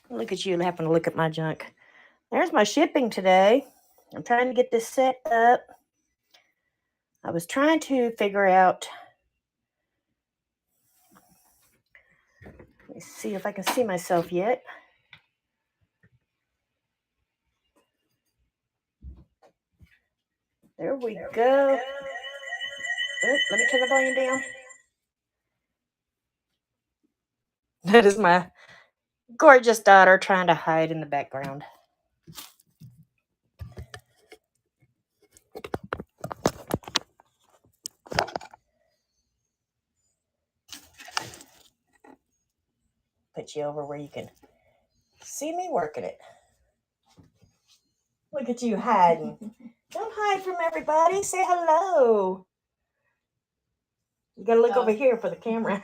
Look at you having to look at my junk. There's my shipping today. I'm trying to get this set up. I was trying to figure out. Let me see if I can see myself yet. There we go. Oh, let me turn the volume down. That is my gorgeous daughter trying to hide in the background. Put you over where you can see me working it. Look at you hiding. Don't hide from everybody. Say hello. You gotta look over here for the camera.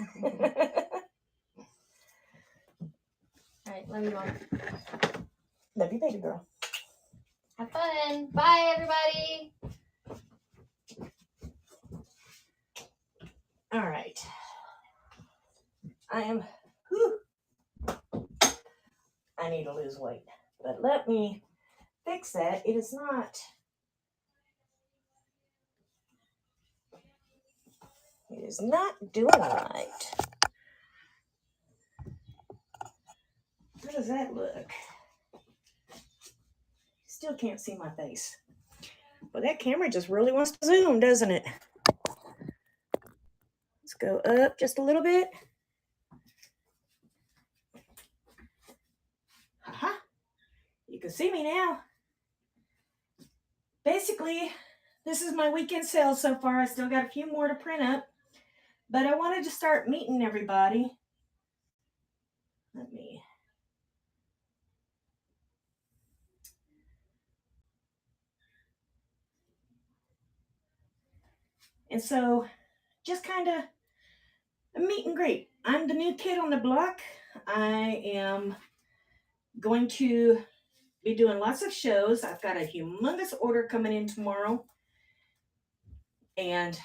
All right, love you, Mom. Love you, baby girl. Have fun. Bye, everybody. All right. I need to lose weight, but let me fix that. It is not. It is not doing right. How does that look? Still can't see my face. Well, that camera just really wants to zoom, doesn't it? Let's go up just a little bit. Aha. You can see me now. Basically, this is my weekend sale so far. I still got a few more to print up, but I wanted to start meeting everybody. Let me. And so, just kind of a meet and greet. I'm the new kid on the block. I am going to be doing lots of shows. I've got a humongous order coming in tomorrow. And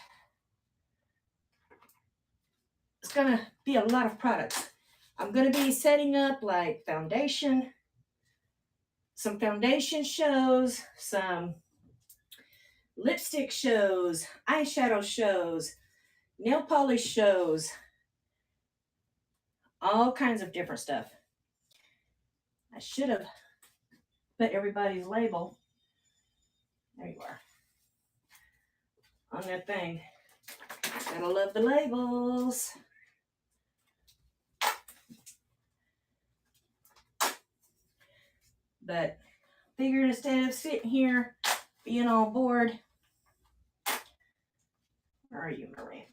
it's going to be a lot of products. I'm going to be setting up like some foundation shows, some lipstick shows, eyeshadow shows, nail polish shows, all kinds of different stuff. I should have put everybody's label. There you are. On that thing. Gotta love the labels. But figured instead of sitting here being all bored. Where are you, Miranda?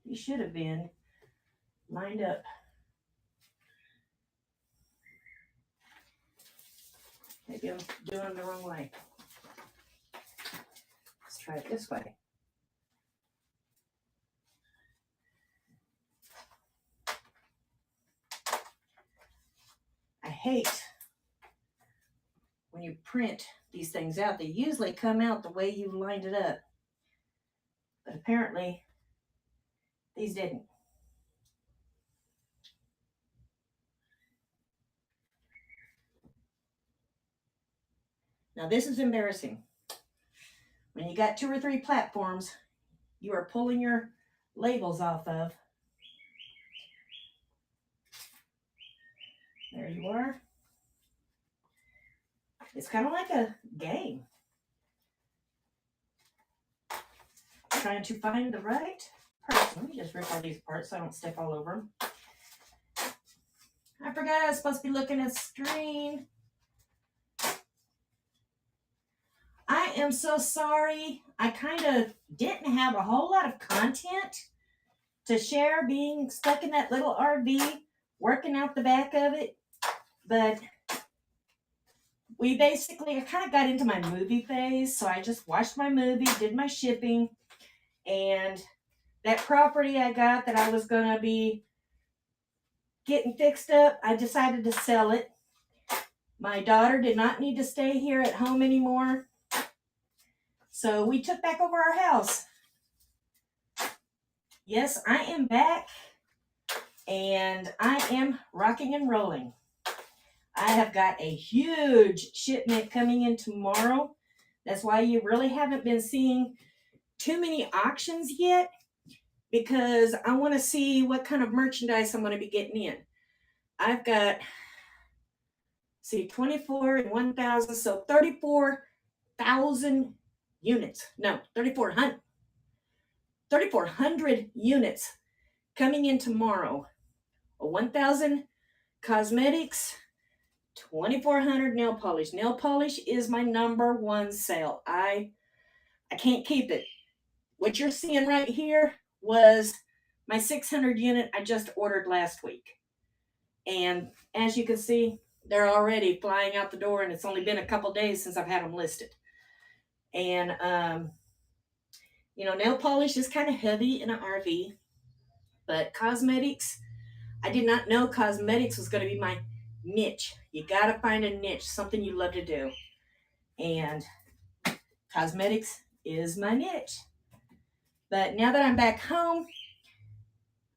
You should have been lined up. Maybe I'm doing them the wrong way. Let's try it this way. I hate when you print these things out. They usually come out the way you lined it up. But apparently, these didn't. Now this is embarrassing. When you got 2 or 3 platforms you are pulling your labels off of. There you are. It's kind of like a game. Trying to find the right person. Let me just rip all these apart so I don't step all over them. I forgot I was supposed to be looking at the screen. I am so sorry. I kind of didn't have a whole lot of content to share being stuck in that little RV, working out the back of it. But we basically, I kind of got into my movie phase. So I just watched my movie, did my shipping, and that property I got that I was going to be getting fixed up, I decided to sell it. My daughter did not need to stay here at home anymore. So we took back over our house. Yes, I am back. And I am rocking and rolling. I have got a huge shipment coming in tomorrow. That's why you really haven't been seeing too many auctions yet, because I want to see what kind of merchandise I'm going to be getting in. I've got, see, 24 and 1,000, so 34,000 units. No, 3,400 units coming in tomorrow. 1,000 cosmetics, 2,400 nail polish. Nail polish is my number one sale. I can't keep it. What you're seeing right here was my 600 unit I just ordered last week. And as you can see, they're already flying out the door, and it's only been a couple days since I've had them listed. And, nail polish is kind of heavy in an RV, but cosmetics, I did not know cosmetics was going to be my niche. You got to find a niche, something you love to do. And cosmetics is my niche. But now that I'm back home,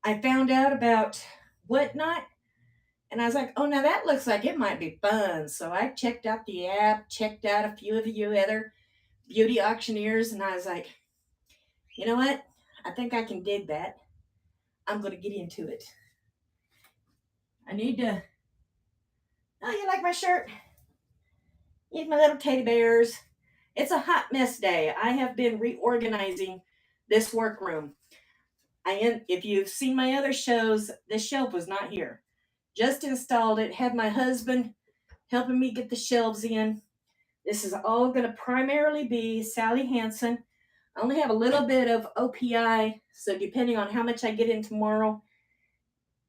I found out about Whatnot, and I was like, oh, now that looks like it might be fun. So I checked out the app, checked out a few of you other beauty auctioneers, and I was like, you know what? I think I can dig that. I'm going to get into it. I need to... Oh, you like my shirt? Here's my little teddy bears. It's a hot mess day. I have been reorganizing this workroom. If you've seen my other shows, this shelf was not here. Just installed it. Had my husband helping me get the shelves in. This is all going to primarily be Sally Hansen. I only have a little bit of OPI, so depending on how much I get in tomorrow,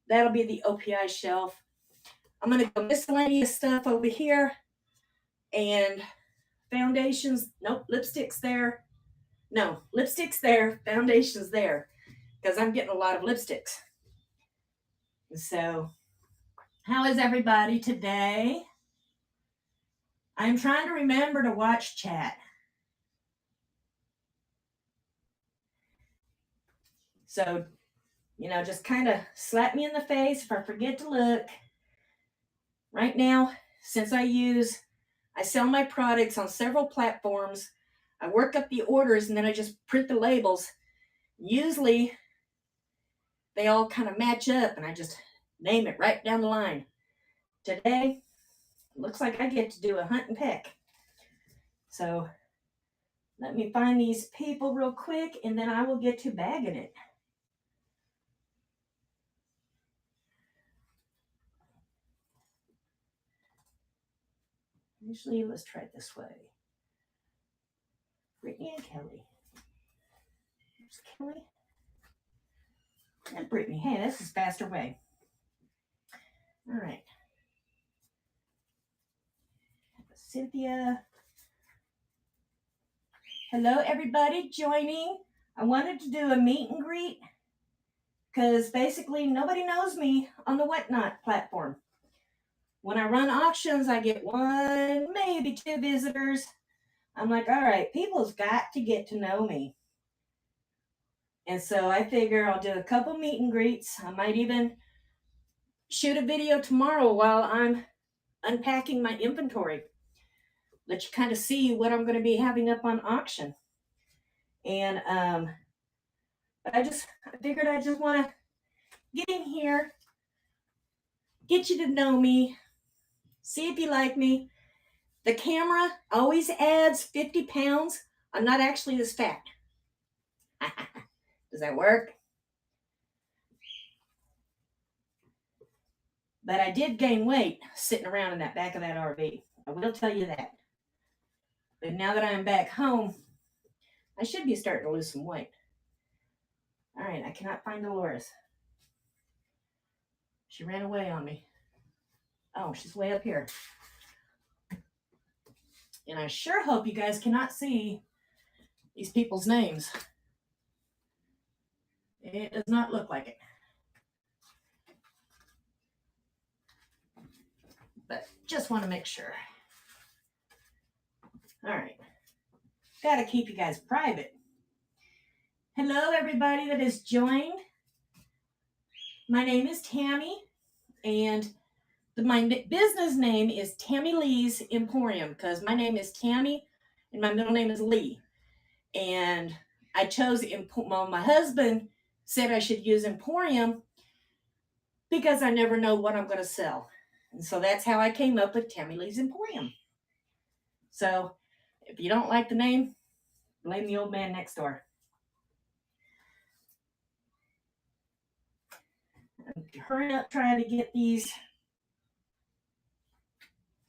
that'll be the OPI shelf. I'm going to go miscellaneous stuff over here. And foundations, nope, lipsticks there. No, lipsticks there, foundations there, because I'm getting a lot of lipsticks. So, how is everybody today? I'm trying to remember to watch chat. So, just kind of slap me in the face if I forget to look. Right now, since I sell my products on several platforms, I work up the orders and then I just print the labels. Usually, they all kind of match up and I just name it right down the line. Today, looks like I get to do a hunt and peck. So, let me find these people real quick and then I will get to bagging it. Usually, let's try it this way. Brittany and Kelly. There's Kelly. And Brittany. Hey, this is faster way. All right. Cynthia. Hello, everybody joining. I wanted to do a meet and greet because basically nobody knows me on the Whatnot platform. When I run auctions, I get 1, maybe 2 visitors. I'm like, all right, people's got to get to know me. And so I figure I'll do a couple meet and greets. I might even shoot a video tomorrow while I'm unpacking my inventory. Let you kind of see what I'm going to be having up on auction. And but I figured I just want to get in here, get you to know me, see if you like me. The camera always adds 50 pounds. I'm not actually this fat. Does that work? But I did gain weight sitting around in that back of that RV. I will tell you that. But now that I'm back home, I should be starting to lose some weight. All right, I cannot find Dolores. She ran away on me. Oh, she's way up here. And I sure hope you guys cannot see these people's names. It does not look like it. but just want to make sure. All right. Got to keep you guys private. Hello, everybody that has joined. My name is Tammy, and my business name is Tammy Lee's Emporium because my name is Tammy and my middle name is Lee. And I chose, well, my husband said I should use Emporium because I never know what I'm going to sell. And so that's how I came up with Tammy Lee's Emporium. So if you don't like the name, blame the old man next door. I'm hurrying up trying to get these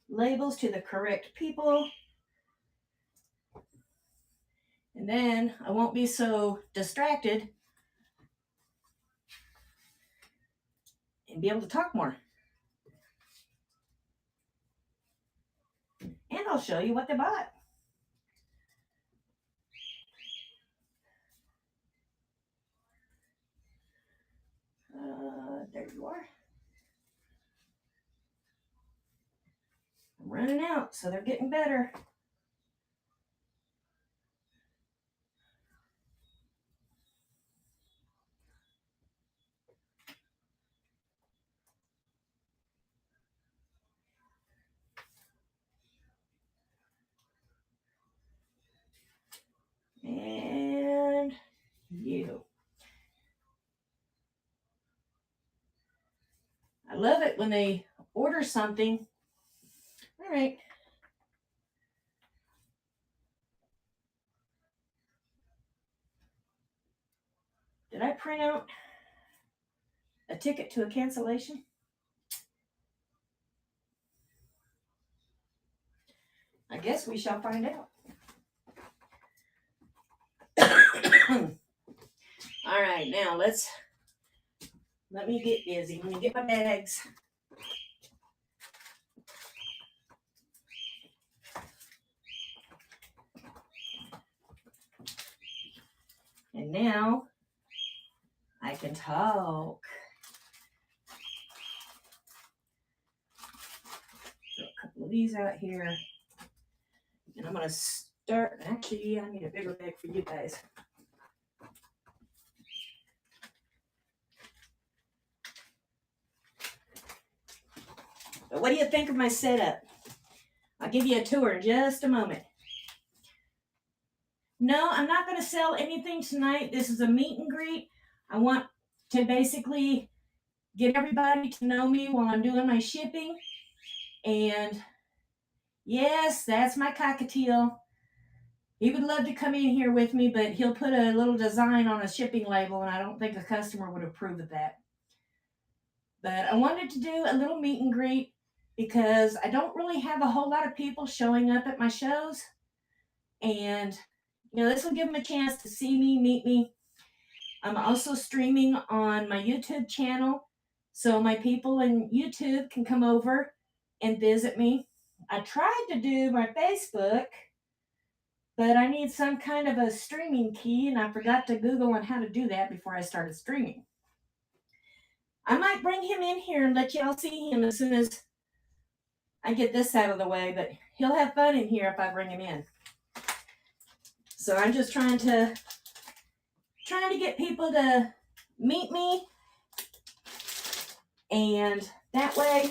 labels to the correct people. And then I won't be so distracted and be able to talk more. And I'll show you what they bought. There you are. I'm running out, so they're getting better. And you. I love it when they order something. All right. Did I print out a ticket to a cancellation? I guess we shall find out. All right, now let me get busy. Let me get my bags. And now I can talk. Throw a couple of these out here. And I'm going to start. Actually, I need a bigger bag for you guys. But what do you think of my setup? I'll give you a tour in just a moment. No, I'm not going to sell anything tonight. This is a meet and greet. I want to basically get everybody to know me while I'm doing my shipping. And yes, that's my cockatiel. He would love to come in here with me, but he'll put a little design on a shipping label, and I don't think a customer would approve of that. But I wanted to do a little meet and greet because I don't really have a whole lot of people showing up at my shows. And, this will give them a chance to see me, meet me. I'm also streaming on my YouTube channel, so my people in YouTube can come over and visit me. I tried to do my Facebook, but I need some kind of a streaming key, and I forgot to Google on how to do that before I started streaming. I might bring him in here and let y'all see him as soon as I get this out of the way, but he'll have fun in here if I bring him in. So I'm just trying to get people to meet me, and that way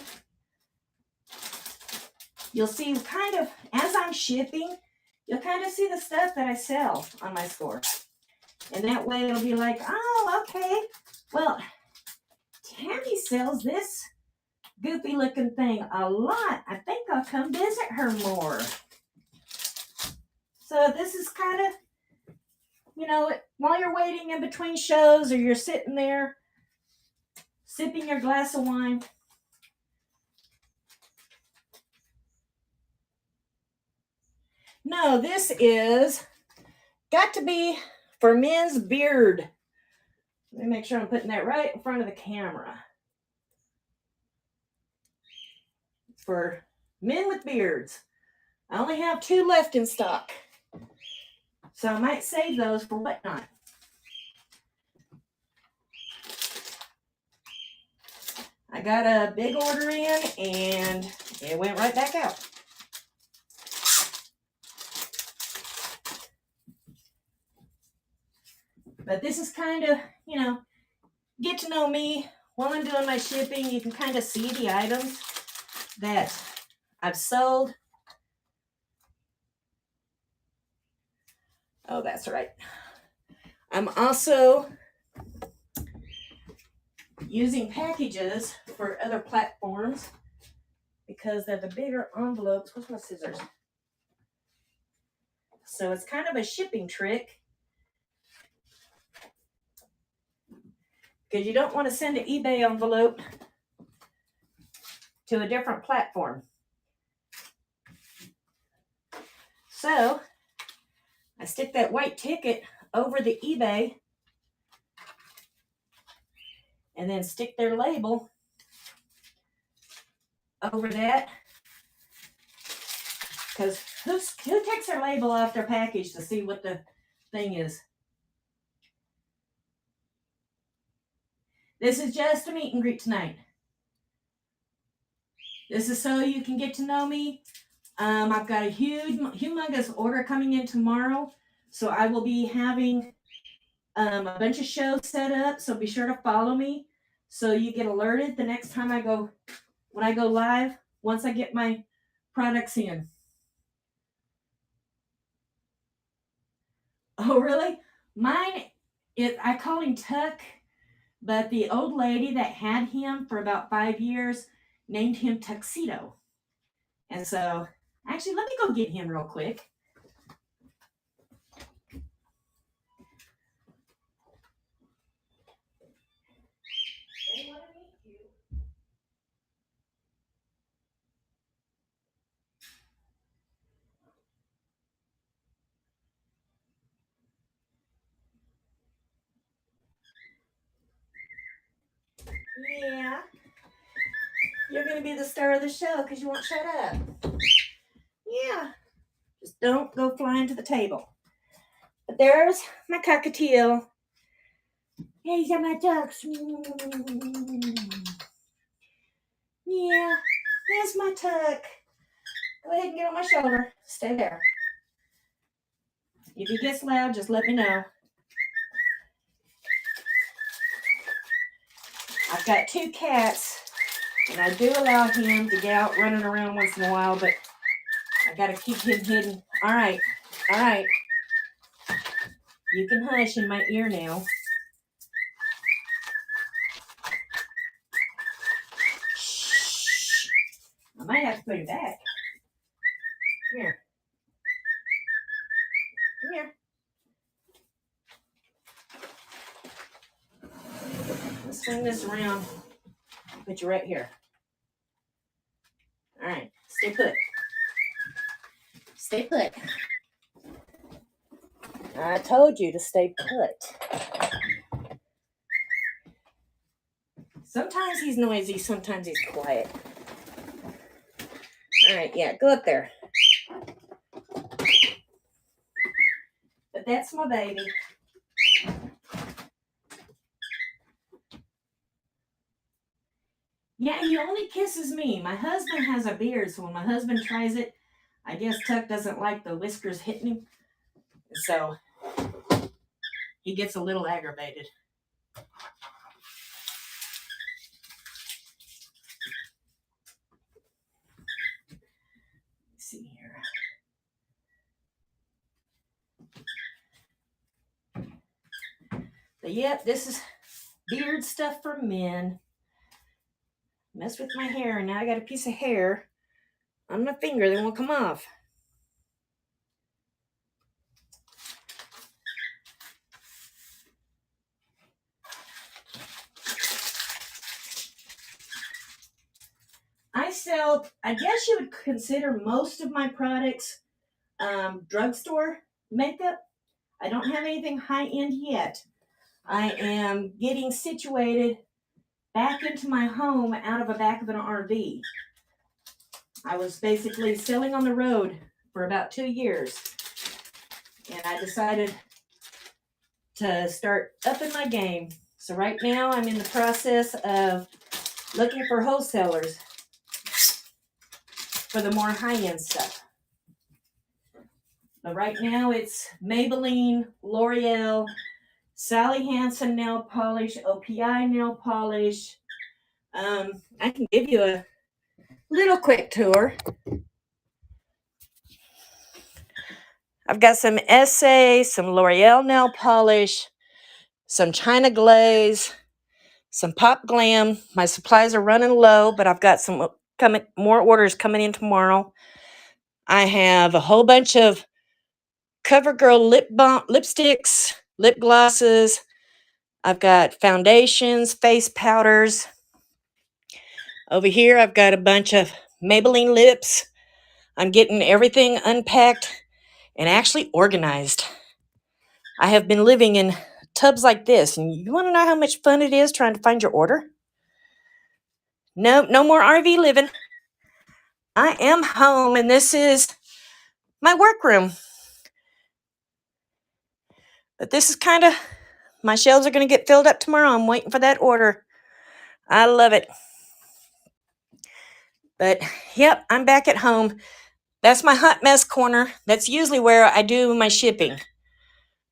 you'll see kind of, as I'm shipping, you'll kind of see the stuff that I sell on my store. And that way it'll be like, oh, okay, well, Tammy sells this goofy looking thing a lot. I think I'll come visit her more. So this is kind of, while you're waiting in between shows or you're sitting there sipping your glass of wine. No, this is got to be for men's beard. Let me make sure I'm putting that right in front of the camera. For men with beards. I only have 2 left in stock. So I might save those for whatnot. I got a big order in, and It went right back out. But this is kind of, you know, get to know me while I'm doing my shipping. You can kind of see the items that I've sold. Oh, that's right. I'm also using packages for other platforms because they're the bigger envelopes. Where's my scissors? So it's kind of a shipping trick because you don't want to send an eBay envelope to a different platform. So I stick that white ticket over the eBay and then stick their label over that. Because who takes their label off their package to see what the thing is? This is just a meet and greet tonight. This is so you can get to know me. I've got a humongous order coming in tomorrow. So I will be having a bunch of shows set up. So be sure to follow me so you get alerted the next time when I go live, once I get my products in. Oh, really? Mine, I call him Tuck, but the old lady that had him for about 5 years named him Tuxedo. And so, actually, let me go get him real quick. Yeah. You're going to be the star of the show because you won't shut up. Yeah. Just don't go flying to the table. But there's my cockatiel. These are my ducks. Yeah. There's my Tuck. Go ahead and get on my shoulder. Stay there. If he gets loud, just let me know. I've got 2 cats, and I do allow him to get out running around once in a while, but I got to keep him hidden. All right. All right. You can hush in my ear now. Shh. I might have to put him back. Come here. Come here. Let's swing this around. Put you right here. All right. Stay put. Stay put. I told you to stay put. Sometimes he's noisy, sometimes he's quiet. All right, yeah, go up there. But that's my baby. Yeah, he only kisses me. My husband has a beard, so when my husband tries it, I guess Tuck doesn't like the whiskers hitting him. So he gets a little aggravated. Let's see here. But yep, this is beard stuff for men. Messed with my hair, and now I got a piece of hair on my finger that won't come off. I guess you would consider most of my products drugstore makeup. I don't have anything high-end yet. I am getting situated back into my home out of the back of an RV. I was basically selling on the road for about 2 years, and I decided to start upping my game. So right now I'm in the process of looking for wholesalers. for the more high-end stuff. But right now it's Maybelline, L'Oreal, Sally Hansen nail polish, OPI nail polish. I can give you a little quick tour. I've got some Essay, some L'Oreal nail polish, some China Glaze, some Pop Glam. My supplies are running low, but I've got some more orders coming in tomorrow. I have a whole bunch of CoverGirl lipsticks, lip glosses. I've got foundations, face powders. Over here, I've got a bunch of Maybelline lips. I'm getting everything unpacked and actually organized. I have been living in tubs like this, and you want to know how much fun it is trying to find your order? No more RV living. I am home, and this is my workroom. But this is kind of, my shelves are going to get filled up tomorrow. I'm waiting for that order. I love it. But, yep, I'm back at home. That's my hot mess corner. That's usually where I do my shipping.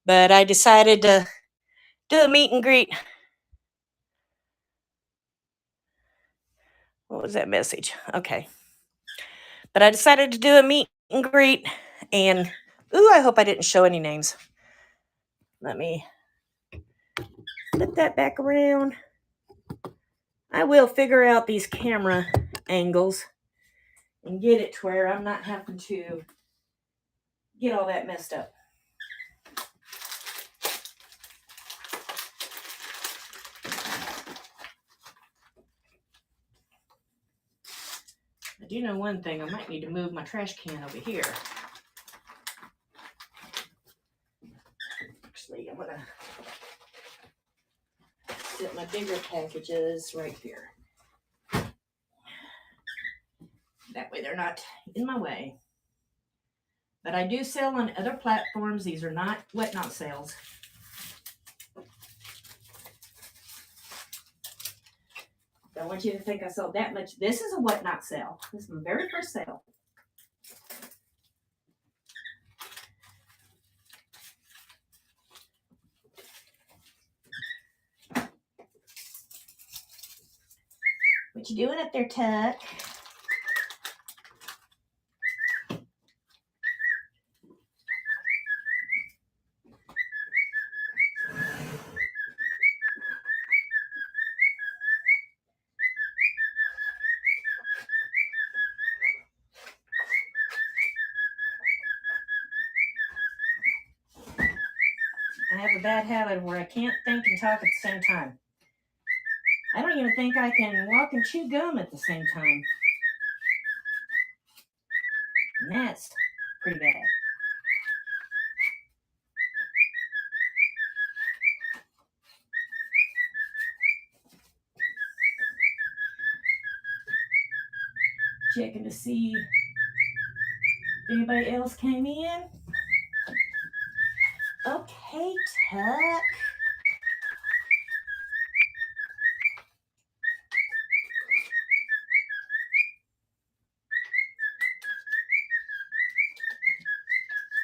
But I decided to do a meet and greet. What was that message? Okay. But I decided to do a meet and greet. And, ooh, I hope I didn't show any names. Let me flip that back around. I will figure out these camera angles and get it to where I'm not having to get all that messed up. I do know one thing. I might need to move my trash can over here. Actually, I'm going to set my bigger packages right here. That way they're not in my way. But I do sell on other platforms. These are not Whatnot sales. Don't want you to think I sold that much. This is a Whatnot sale. This is my very first sale. What you doing up there, Tuck? I have a bad habit where I can't think and talk at the same time. I don't even think I can walk and chew gum at the same time. And that's pretty bad. Checking to see if anybody else came in. Okay, Tuck.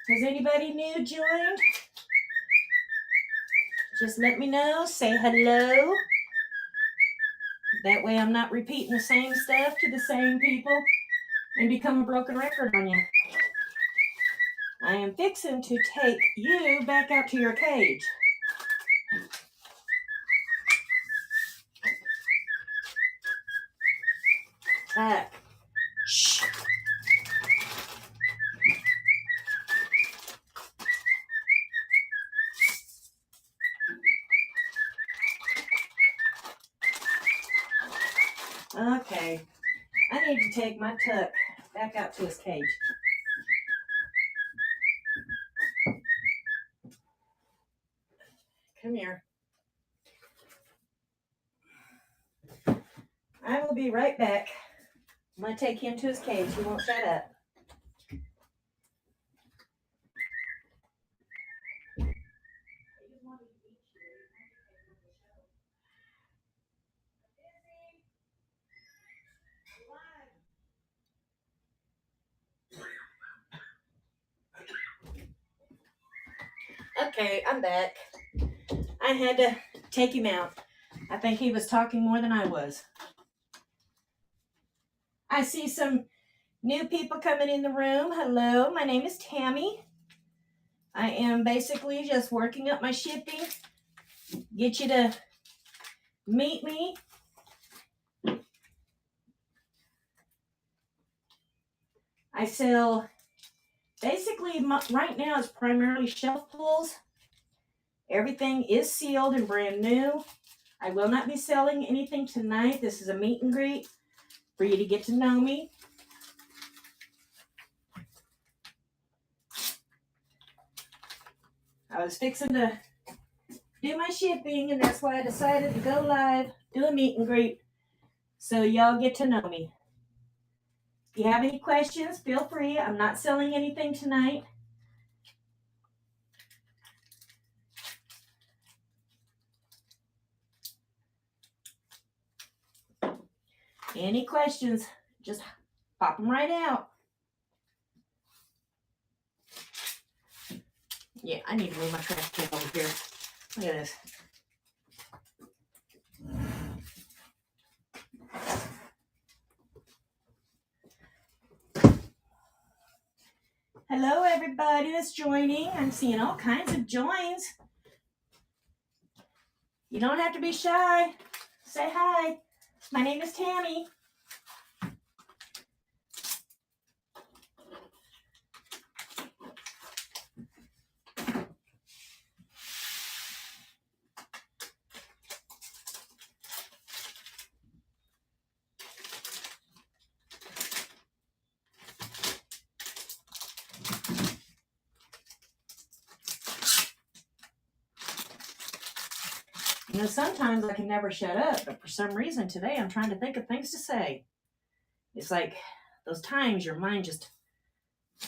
Has anybody new joined? Just let me know. Say hello. That way I'm not repeating the same stuff to the same people and become a broken record on you. I am fixing to take you back out to your cage. Tuck. Shh. Okay. I need to take my Tuck back out to his cage. Come here. I will be right back. I'm going to take him to his cage. He won't shut up. Okay, I'm back. I had to take him out. I think he was talking more than I was. I see some new people coming in the room. Hello, my name is Tammy. I am basically just working up my shipping. Get you to meet me. I sell, basically right now it's primarily shelf pulls. Everything is sealed and brand new. I will not be selling anything tonight. This is a meet and greet for you to get to know me. I was fixing to do my shipping, and that's why I decided to go live, do a meet and greet, so y'all get to know me. If you have any questions, feel free. I'm not selling anything tonight. Any questions, just pop them right out. Yeah, I need to move my trash can over here. Look at this. Hello, everybody that's joining. I'm seeing all kinds of joins. You don't have to be shy. Say hi. My name is Tammy. You know, sometimes I can never shut up, but for some reason today I'm trying to think of things to say. It's like those times your mind just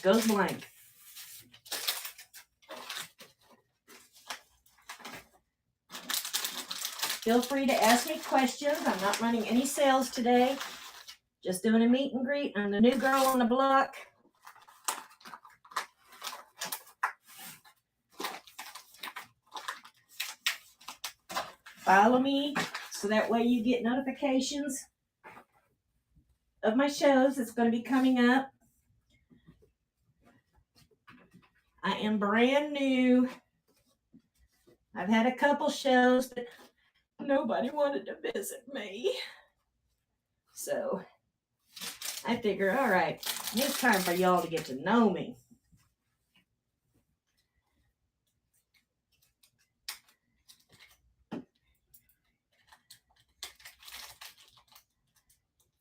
goes blank. Feel free to ask me questions. I'm not running any sales today. Just doing a meet and greet. I'm the new girl on the block. Follow me so that way you get notifications of my shows that's going to be coming up. I am brand new. I've had a couple shows, but nobody wanted to visit me. So I figure, all right, it's time for y'all to get to know me.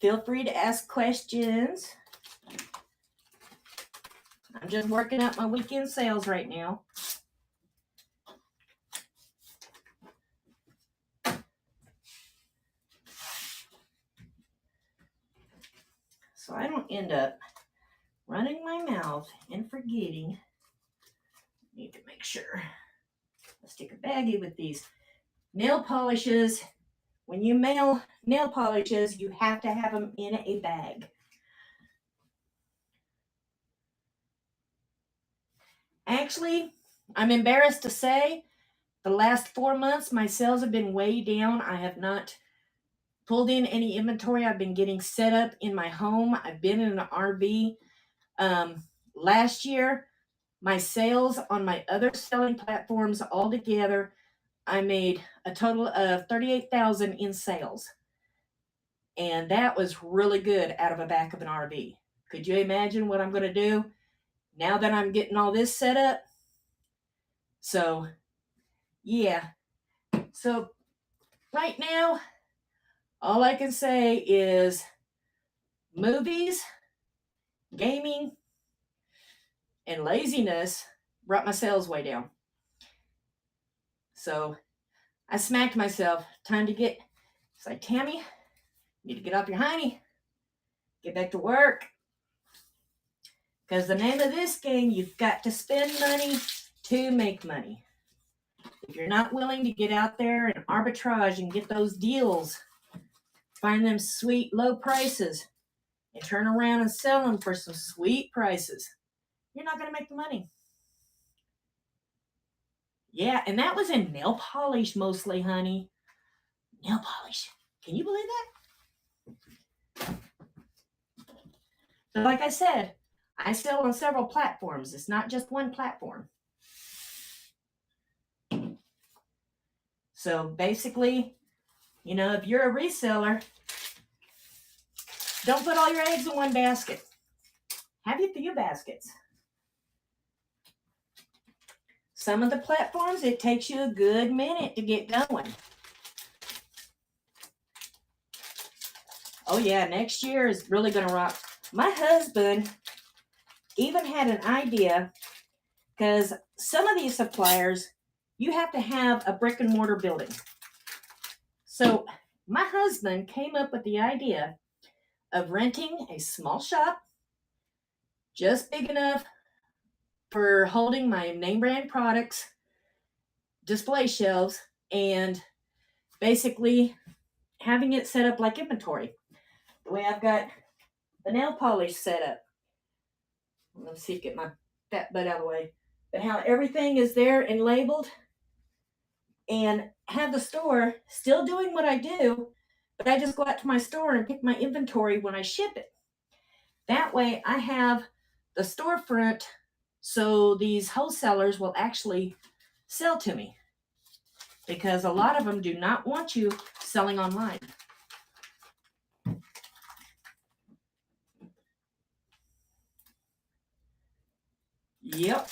Feel free to ask questions. I'm just working out my weekend sales right now. So I don't end up running my mouth and forgetting. Need to make sure. Let's take a baggie with these nail polishes. When you mail nail polishes, you have to have them in a bag. Actually, I'm embarrassed to say, the last 4 months, my sales have been way down. I have not pulled in any inventory. I've been getting set up in my home. I've been in an RV. Last year, my sales on my other selling platforms altogether, I made a total of $38,000 in sales. And that was really good out of the back of an RV. Could you imagine what I'm going to do now that I'm getting all this set up? So, yeah. So, right now, all I can say is movies, gaming, and laziness brought my sales way down. So, I smacked myself. Time to get, it's like, Tammy, you need to get off your hiney. Get back to work. Because the name of this game, you've got to spend money to make money. If you're not willing to get out there and arbitrage and get those deals, find them sweet low prices, and turn around and sell them for some sweet prices, you're not going to make the money. Yeah, and that was in nail polish mostly, honey. Nail polish. Can you believe that? But like I said, I sell on several platforms. It's not just one platform. So basically, if you're a reseller, don't put all your eggs in one basket. Have a few baskets. Some of the platforms, it takes you a good minute to get going. Oh yeah, next year is really going to rock. My husband even had an idea, because some of these suppliers, you have to have a brick and mortar building. So my husband came up with the idea of renting a small shop, just big enough for holding my name brand products, display shelves, and basically having it set up like inventory. The way I've got the nail polish set up. Let's see if I get my fat butt out of the way. But how everything is there and labeled, and have the store still doing what I do, but I just go out to my store and pick my inventory when I ship it. That way I have the storefront, so these wholesalers will actually sell to me, because a lot of them do not want you selling online. Yep.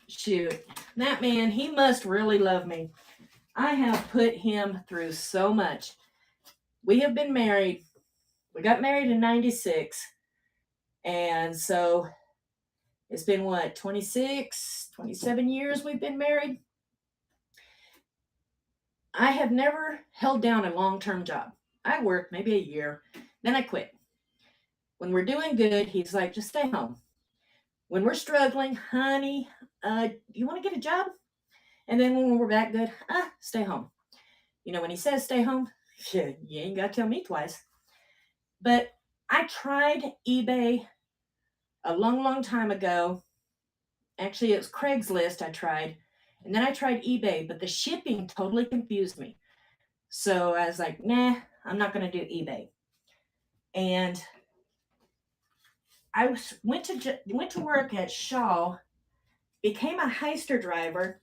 Shoot. That man, he must really love me. I have put him through so much. We have been married. We got married in 96. And so it's been 26, 27 years we've been married. I have never held down a long-term job. I worked maybe a year, then I quit. When we're doing good, he's like, just stay home. When we're struggling, honey, do you want to get a job? And then when we're back good, stay home. When he says stay home, you ain't got to tell me twice. But I tried eBay a long, long time ago. Actually, it was Craigslist I tried. And then I tried eBay, but the shipping totally confused me. So I was like, nah, I'm not going to do eBay. And I went to work at Shaw, became a Hyster driver,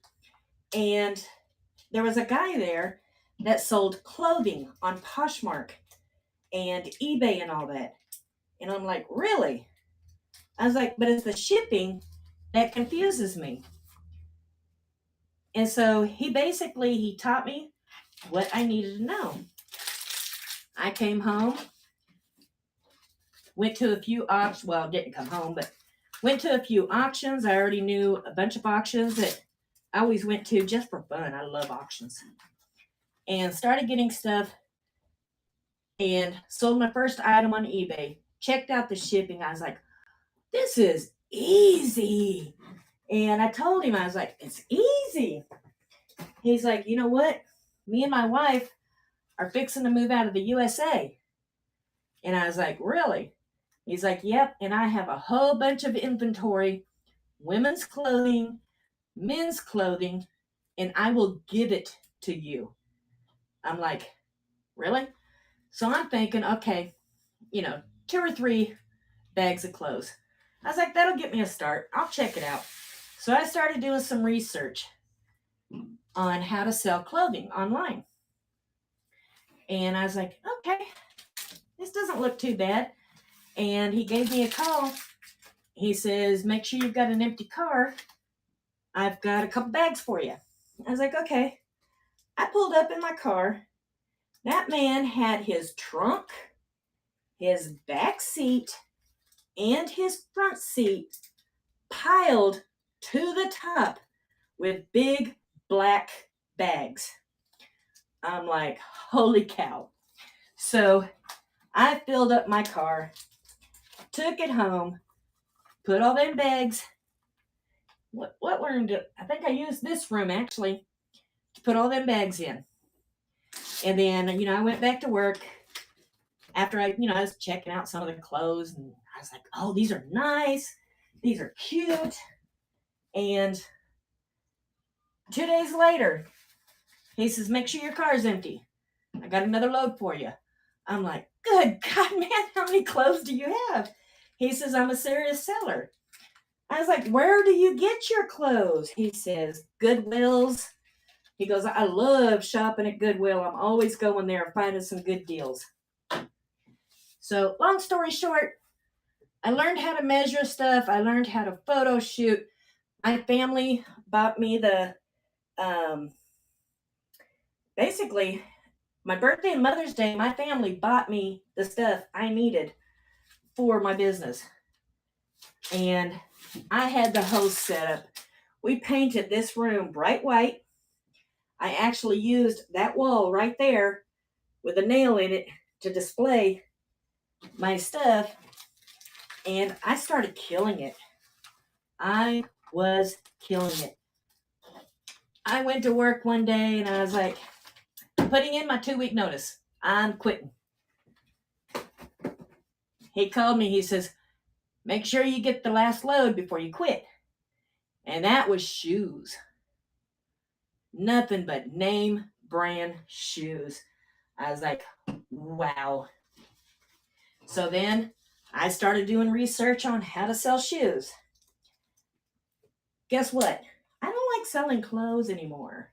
and there was a guy there that sold clothing on Poshmark and eBay and all that. And I'm like, really? I was like, but it's the shipping that confuses me. And so he taught me what I needed to know. I came home, went to a few auctions. Well, didn't come home, but went to a few auctions. I already knew a bunch of auctions that I always went to just for fun. I love auctions. And started getting stuff and sold my first item on eBay. Checked out the shipping. I was like, this is easy. And I told him, I was like, it's easy. He's like, you know what? Me and my wife are fixing to move out of the USA. And I was like, really? He's like, yep. And I have a whole bunch of inventory, women's clothing, men's clothing, and I will give it to you. I'm like, really? So I'm thinking, okay, 2 or 3 bags of clothes. I was like, that'll get me a start. I'll check it out. So I started doing some research on how to sell clothing online. And I was like, okay, this doesn't look too bad. And he gave me a call. He says, make sure you've got an empty car. I've got a couple bags for you. I was like, okay. I pulled up in my car. That man had his trunk, his back seat, and his front seat piled to the top with big black bags. I'm like, holy cow. So I filled up my car, took it home, put all them bags. What room did I think I used this room actually to put all them bags in. And then, I went back to work after I was checking out some of the clothes, and I was like, oh, these are nice. These are cute. And 2 days later, he says, make sure your car's empty. I got another load for you. I'm like, good God, man, how many clothes do you have? He says, I'm a serious seller. I was like, where do you get your clothes? He says, Goodwill's. He goes, I love shopping at Goodwill. I'm always going there and finding some good deals. So, long story short, I learned how to measure stuff. I learned how to photo shoot. My family bought me basically, my birthday and Mother's Day, my family bought me the stuff I needed for my business. And I had the whole setup. We painted this room bright white. I actually used that wall right there with a nail in it to display my stuff. And I started killing it. I was killing it. I went to work one day and I was like, putting in my 2-week notice. I'm quitting. He called me. He says, make sure you get the last load before you quit. And that was shoes. Nothing but name brand shoes. I was like, wow. So then I started doing research on how to sell shoes. Guess what? I don't like selling clothes anymore.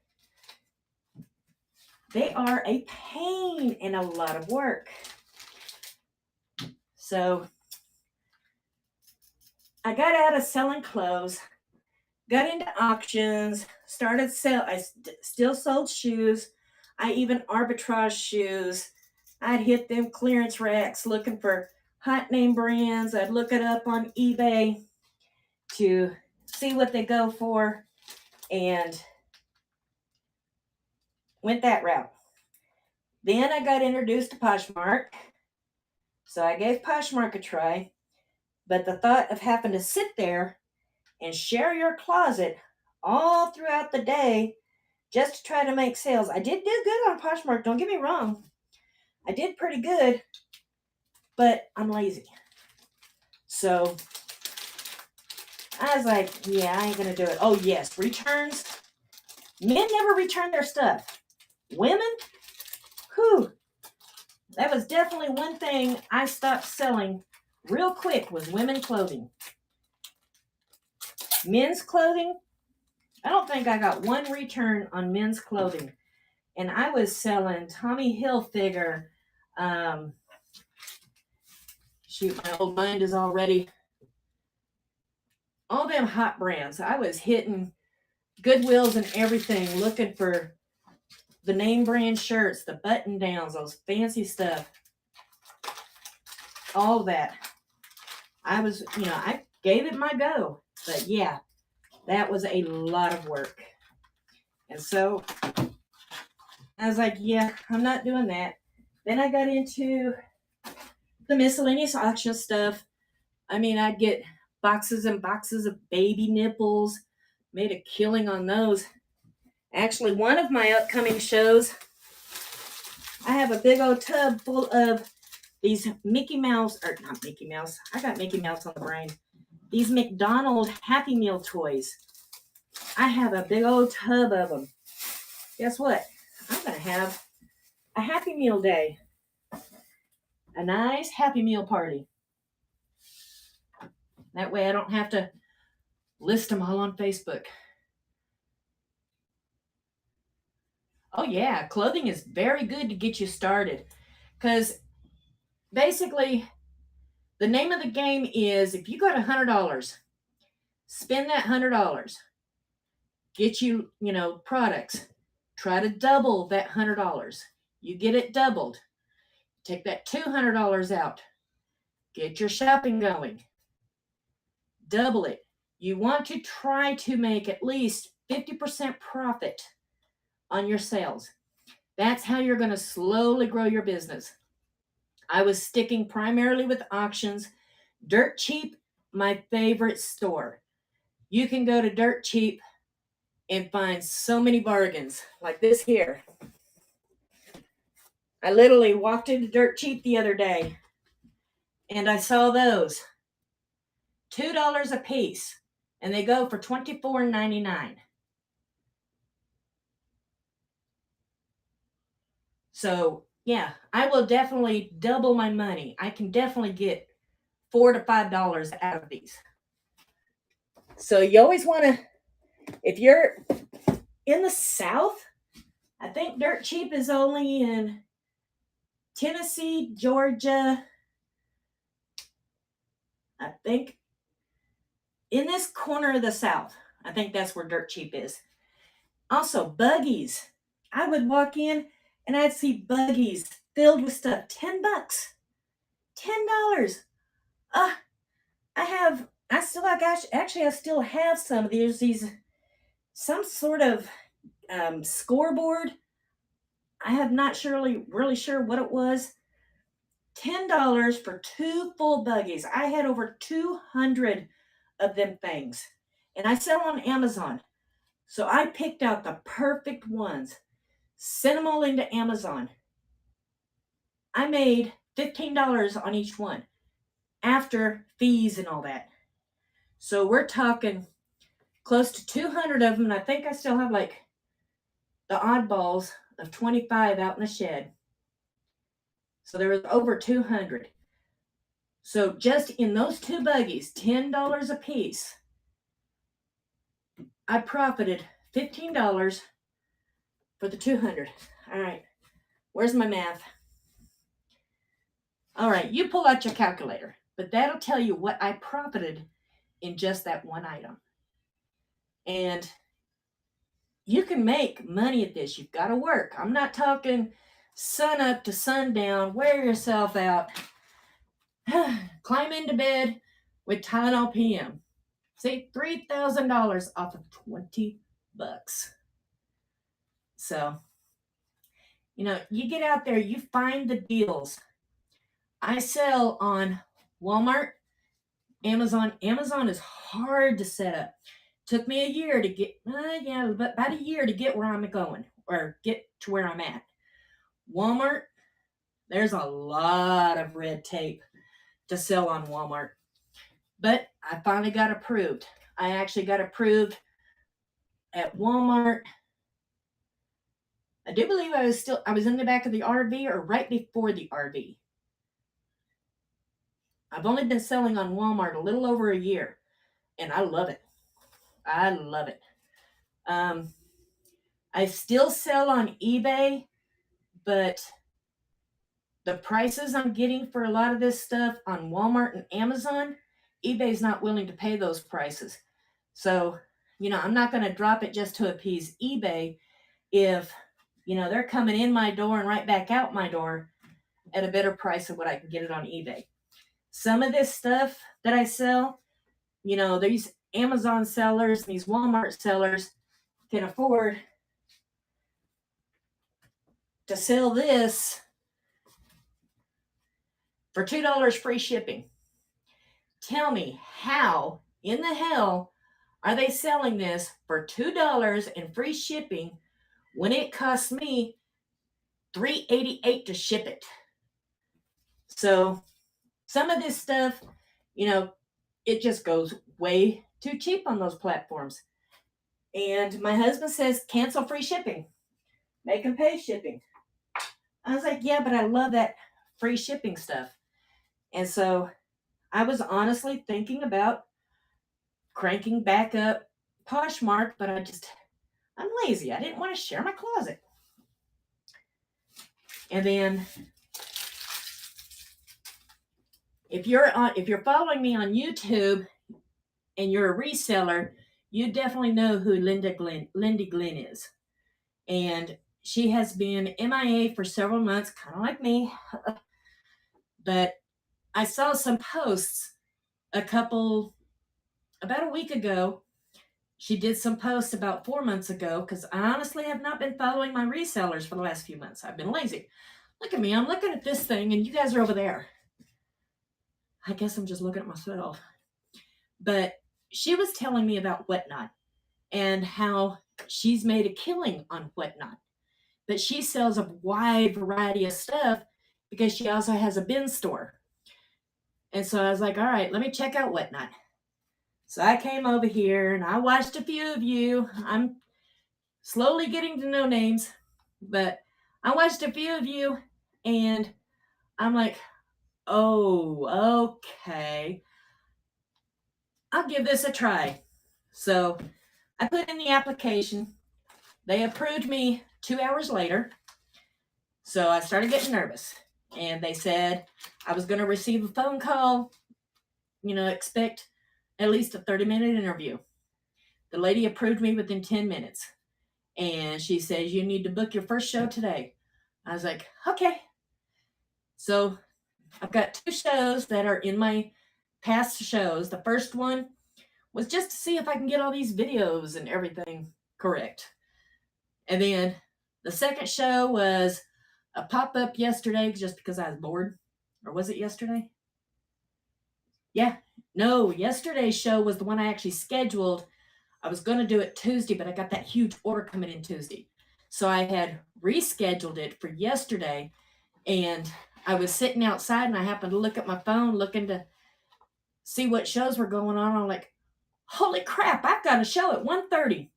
They are a pain and a lot of work. So I got out of selling clothes, got into auctions, started I still sold shoes. I even arbitrage shoes. I'd hit them clearance racks looking for hot name brands. I'd look it up on eBay to see what they go for and went that route. Then I got introduced to Poshmark. So I gave Poshmark a try. But the thought of having to sit there and share your closet all throughout the day just to try to make sales. I did do good on Poshmark, don't get me wrong. I did pretty good, but I'm lazy. So I was like, yeah, I ain't going to do it. Oh, yes, returns. Men never return their stuff. Women, whew. That was definitely one thing I stopped selling real quick was women clothing. Men's clothing, I don't think I got one return on men's clothing. And I was selling Tommy Hilfiger. Shoot, my old mind is already. All them hot brands. I was hitting Goodwills and everything, looking for the name brand shirts, the button downs, those fancy stuff. All that. I was, I gave it my go. But yeah, that was a lot of work. And so I was like, yeah, I'm not doing that. Then I got into the miscellaneous auction stuff. I mean, I'd get boxes and boxes of baby nipples, made a killing on those. Actually, one of my upcoming shows, I have a big old tub full of these Mickey Mouse, or not Mickey Mouse, I got Mickey Mouse on the brain. These McDonald's Happy Meal toys. I have a big old tub of them. Guess what? I'm going to have a Happy Meal day. A nice Happy Meal party. That way I don't have to list them all on Facebook. Oh yeah, clothing is very good to get you started. Because basically, the name of the game is if you got $100, spend that $100. Get you, products. Try to double that $100. You get it doubled. Take that $200 out. Get your shopping going. Double it. You want to try to make at least 50% profit on your sales. That's how you're going to slowly grow your business. I was sticking primarily with auctions. Dirt Cheap, my favorite store. You can go to Dirt Cheap and find so many bargains like this here. I literally walked into Dirt Cheap the other day and I saw those. $2 a piece and they go for $24.99. So yeah, I will definitely double my money. I can definitely get $4 to $5 out of these. So you always want to, if you're in the South, I think Dirt Cheap is only in Tennessee, Georgia. I think in this corner of the South, I think that's where Dirt Cheap is. Also, buggies. I would walk in and I'd see buggies filled with stuff. $10. $10. I still, like, actually, I still have some of these, some sort of scoreboard. I have not really sure what it was. $10 for 2 full buggies. I had over 200 of them things. And I sell on Amazon. So I picked out the perfect ones, sent them all into Amazon. I made $15 on each one after fees and all that. So we're talking close to 200 of them. And I think I still have like the oddballs of 25 out in the shed. So there was over 200. So just in those 2 buggies, $10 a piece, I profited $15 for the 200. All right, where's my math? All right, you pull out your calculator, but that'll tell you what I profited in just that one item. And you can make money at this. You've got to work. I'm not talking sun up to sundown, wear yourself out, climb into bed with Tylenol PM. Say $3,000 off of $20. So, you get out there, you find the deals. I sell on Walmart, Amazon. Amazon is hard to set up. Took me a year to get, about a year to get where I'm going or get to where I'm at. Walmart, there's a lot of red tape to sell on Walmart. But I finally got approved. I actually got approved at Walmart. I do believe I was in the back of the RV or right before the RV. I've only been selling on Walmart a little over a year, and I love it. I love it. I still sell on eBay, but the prices I'm getting for a lot of this stuff on Walmart and Amazon, eBay's not willing to pay those prices. So, I'm not going to drop it just to appease eBay if, they're coming in my door and right back out my door at a better price than what I can get it on eBay. Some of this stuff that I sell, these Amazon sellers, these Walmart sellers can afford to sell this for $2 free shipping. Tell me, how in the hell are they selling this for $2 and free shipping when it costs me $3.88 to ship it? So some of this stuff, it just goes way too cheap on those platforms. And my husband says, cancel free shipping. Make them pay shipping. I was like, yeah, but I love that free shipping stuff. And so I was honestly thinking about cranking back up Poshmark, but I'm lazy. I didn't want to share my closet. And then if you're following me on YouTube and you're a reseller, you definitely know who Lindy Glenn is. And she has been MIA for several months, kind of like me. But I saw some posts about a week ago. She did some posts about 4 months ago, because I honestly have not been following my resellers for the last few months. I've been lazy. Look at me. I'm looking at this thing, and you guys are over there. I guess I'm just looking at myself. But she was telling me about Whatnot and how she's made a killing on Whatnot. But she sells a wide variety of stuff because she also has a bin store. And so I was like, all right, let me check out Whatnot. So I came over here and I watched a few of you. I'm slowly getting to know names, but I watched a few of you and I'm like, oh, okay. I'll give this a try. So I put in the application. They approved me 2 hours later. So I started getting nervous. And they said I was going to receive a phone call, expect at least a 30-minute interview. The lady approved me within 10 minutes. And she says, you need to book your first show today. I was like, okay. So I've got 2 shows that are in my past shows. The first one was just to see if I can get all these videos and everything correct. And then the second show was a pop-up yesterday just because I was bored. Or was it yesterday? Yeah. No, yesterday's show was the one I actually scheduled. I was going to do it Tuesday, but I got that huge order coming in Tuesday. So I had rescheduled it for yesterday, and I was sitting outside and I happened to look at my phone looking to see what shows were going on. I'm like, holy crap, I've got a show at 1:30.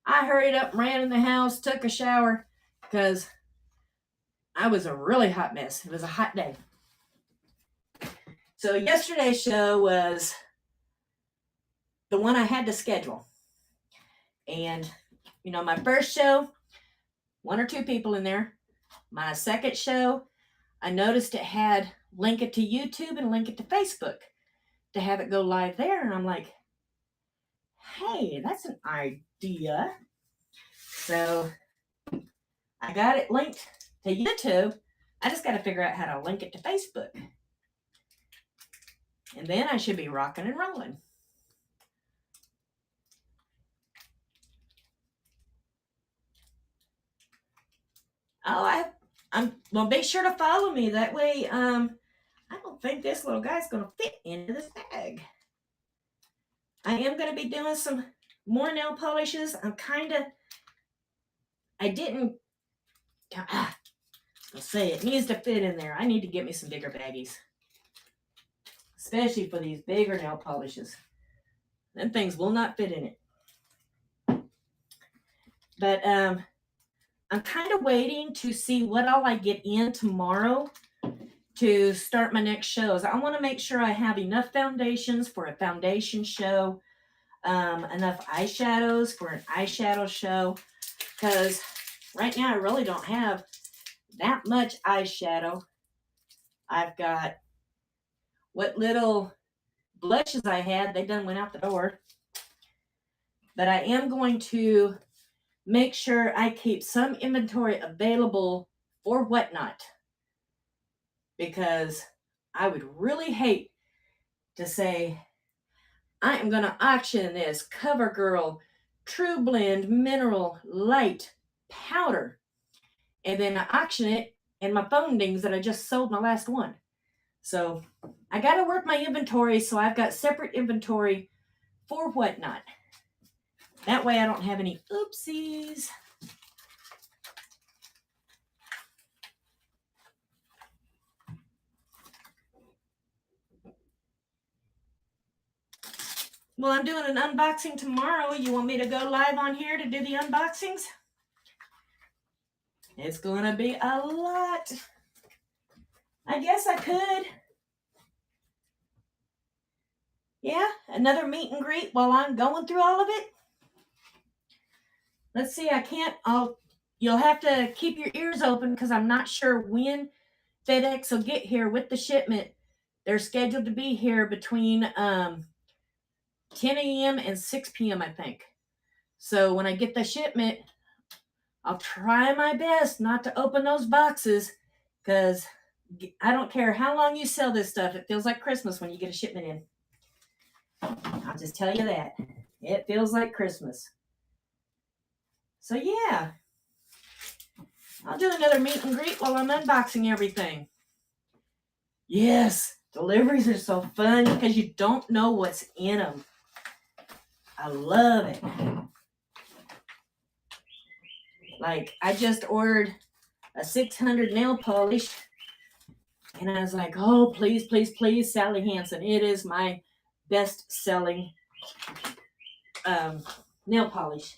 I hurried up, ran in the house, took a shower because I was a really hot mess. It was a hot day. So yesterday's show was the one I had to schedule. And, my first show, 1 or 2 people in there. My second show, I noticed it had link it to YouTube and link it to Facebook to have it go live there. And I'm like, hey, that's an idea. So I got it linked to YouTube. I just got to figure out how to link it to Facebook. And then I should be rocking and rolling. Oh, well, be sure to follow me. That way, I don't think this little guy's going to fit into this bag. I am going to be doing some more nail polishes. I'll say it needs to fit in there. I need to get me some bigger baggies. Especially for these bigger nail polishes. Them things will not fit in it. But, I'm kind of waiting to see what all I get in tomorrow to start my next shows. I want to make sure I have enough foundations for a foundation show, enough eyeshadows for an eyeshadow show, because right now I really don't have that much eyeshadow. I've got what little blushes I had, they done went out the door. But I am going to make sure I keep some inventory available for Whatnot, because I would really hate to say, I am going to auction this CoverGirl True Blend Mineral Light Powder, and then I auction it and my phone dings that I just sold my last one. So I got to work my inventory, so I've got separate inventory for Whatnot. That way I don't have any oopsies. Well, I'm doing an unboxing tomorrow. You want me to go live on here to do the unboxings? It's going to be a lot. I guess I could. Yeah, another meet and greet while I'm going through all of it. Let's see, you'll have to keep your ears open because I'm not sure when FedEx will get here with the shipment. They're scheduled to be here between 10 a.m. and 6 p.m., I think. So when I get the shipment, I'll try my best not to open those boxes, because I don't care how long you sell this stuff. It feels like Christmas when you get a shipment in. I'll just tell you that. It feels like Christmas. So yeah, I'll do another meet and greet while I'm unboxing everything. Yes, deliveries are so fun because you don't know what's in them. I love it. Like, I just ordered a 600 nail polish, and I was like, oh, please, please, please, Sally Hansen. It is my best-selling nail polish.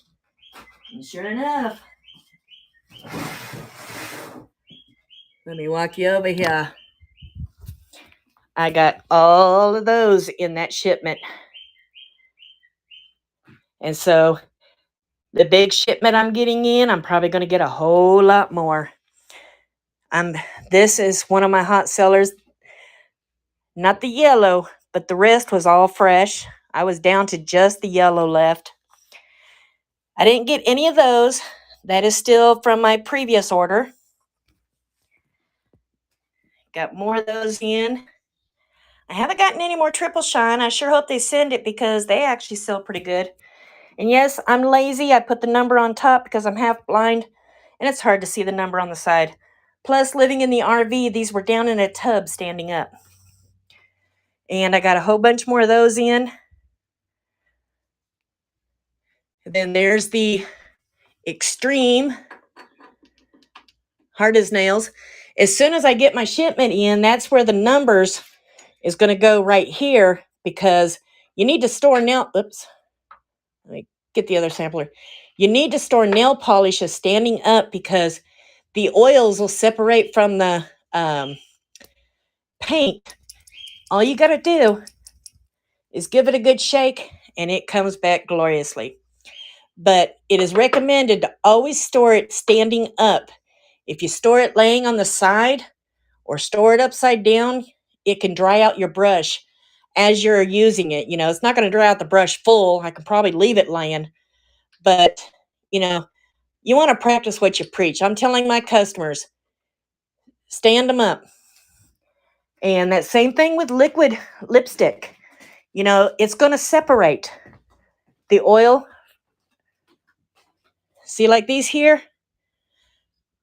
And sure enough, Let me walk you over here. I got all of those in that shipment. And so the big shipment I'm getting in, I'm probably going to get a whole lot more. This is one of my hot sellers. Not the yellow, but the rest was all fresh. I was down to just the yellow left. I didn't get any of those. That is still from my previous order. Got more of those in. I haven't gotten any more triple shine. I sure hope they send it because they actually sell pretty good. And yes, I'm lazy. I put the number on top because I'm half blind and it's hard to see the number on the side. Plus, living in the RV, these were down in a tub standing up. And I got a whole bunch more of those in. Then there's the Extreme hard as nails. As soon as I get my shipment in, that's where the numbers is going to go right here because you need to store nail. Oops. Let me get the other sampler. You need to store nail polish as standing up because the oils will separate from the paint. All you got to do is give it a good shake and it comes back gloriously. But it is recommended to always store it standing up. If you store it laying on the side or store it upside down, it can dry out your brush as you're using it. It's not going to dry out the brush full. I can probably leave it laying. But, you want to practice what you preach. I'm telling my customers, stand them up. And that same thing with liquid lipstick. It's going to separate the oil. See, like these here?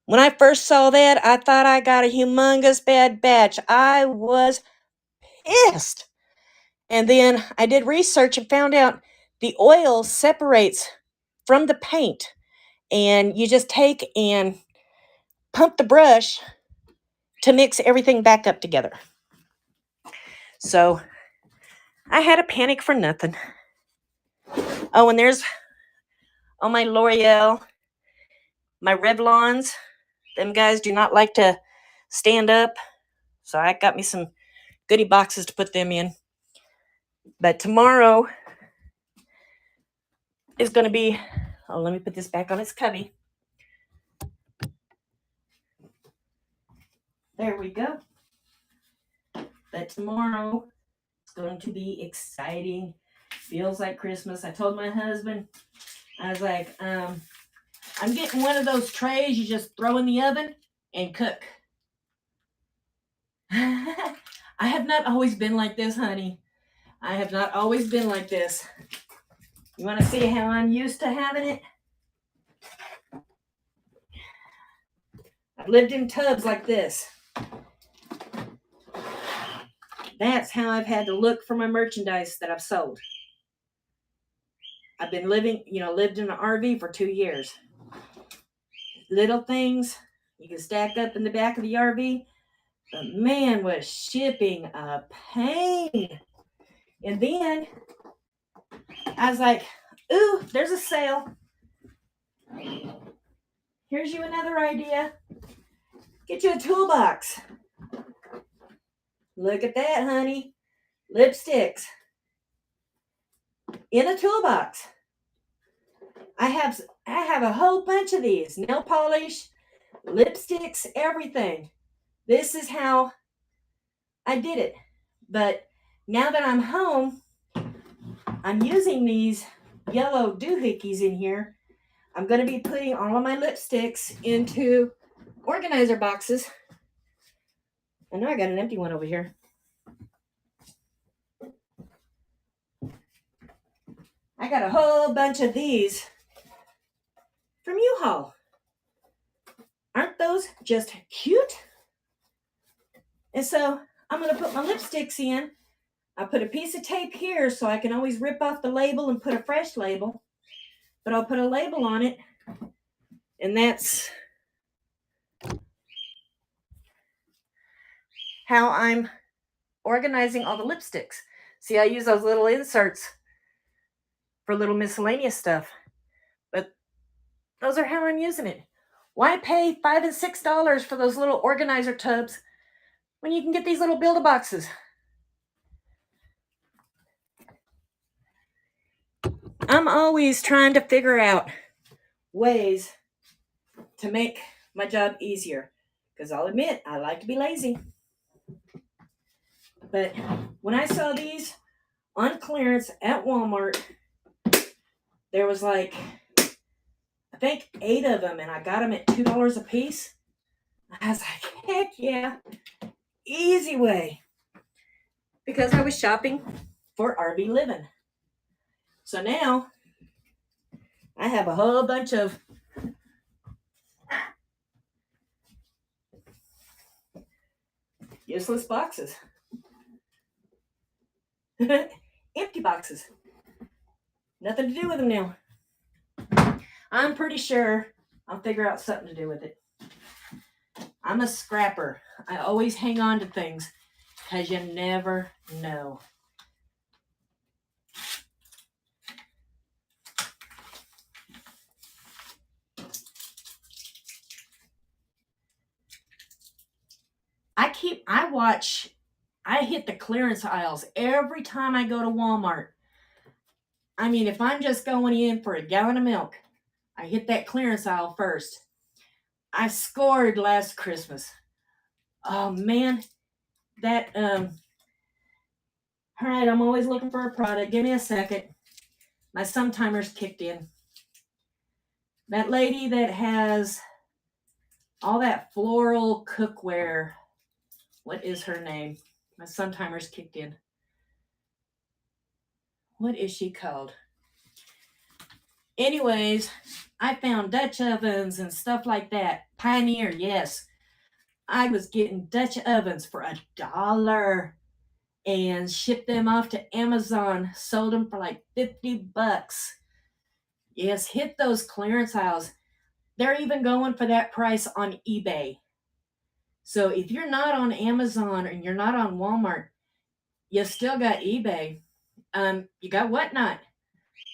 When I first saw that, I thought I got a humongous bad batch. I was pissed. And then I did research and found out the oil separates from the paint. And you just take and pump the brush to mix everything back up together. So I had a panic for nothing. Oh, and there's all my L'Oreal, my Revlons. Them guys do not like to stand up. So I got me some goodie boxes to put them in. But tomorrow is going to be, let me put this back on its cubby. There we go. But tomorrow is going to be exciting. Feels like Christmas. I told my husband, I was like, I'm getting one of those trays you just throw in the oven and cook. I have not always been like this, honey. I have not always been like this. You want to see how I'm used to having it? I've lived in tubs like this. That's how I've had to look for my merchandise that I've sold. I've been lived in an RV for 2 years. Little things you can stack up in the back of the RV. But man, was shipping a pain. And then I was like, ooh, there's a sale. Here's you another idea. Get you a toolbox. Look at that, honey. Lipsticks. In a toolbox. I have a whole bunch of these. Nail polish, lipsticks, everything. This is how I did it. But now that I'm home, I'm using these yellow doohickeys in here. I'm going to be putting all of my lipsticks into organizer boxes. I know I got an empty one over here. I got a whole bunch of these from U-Haul. Aren't those just cute? And so I'm going to put my lipsticks in. I put a piece of tape here so I can always rip off the label and put a fresh label. But I'll put a label on it. And that's how I'm organizing all the lipsticks. See, I use those little inserts for little miscellaneous stuff. But those are how I'm using it. Why pay $5 and $6 for those little organizer tubs when you can get these little Build-A-Boxes? I'm always trying to figure out ways to make my job easier, because I'll admit I like to be lazy. But when I saw these on clearance at Walmart, there was like, I think 8 of them, and I got them at $2 a piece. I was like, heck yeah, easy way. Because I was shopping for RV living. So now I have a whole bunch of useless boxes. Empty boxes. Nothing to do with them now. I'm pretty sure I'll figure out something to do with it. I'm a scrapper. I always hang on to things because you never know. I hit the clearance aisles every time I go to Walmart. I mean, if I'm just going in for a gallon of milk, I hit that clearance aisle first. I scored last Christmas. Oh man, that all right, I'm always looking for a product. Give me a second. My sometimer's kicked in. That lady that has all that floral cookware, what is her name? My sometimer's kicked in. What is she called? Anyways, I found Dutch ovens and stuff like that. Pioneer, yes. I was getting Dutch ovens for $1 and shipped them off to Amazon. Sold them for like $50. Yes, hit those clearance aisles. They're even going for that price on eBay. So if you're not on Amazon and you're not on Walmart, you still got eBay. You got Whatnot.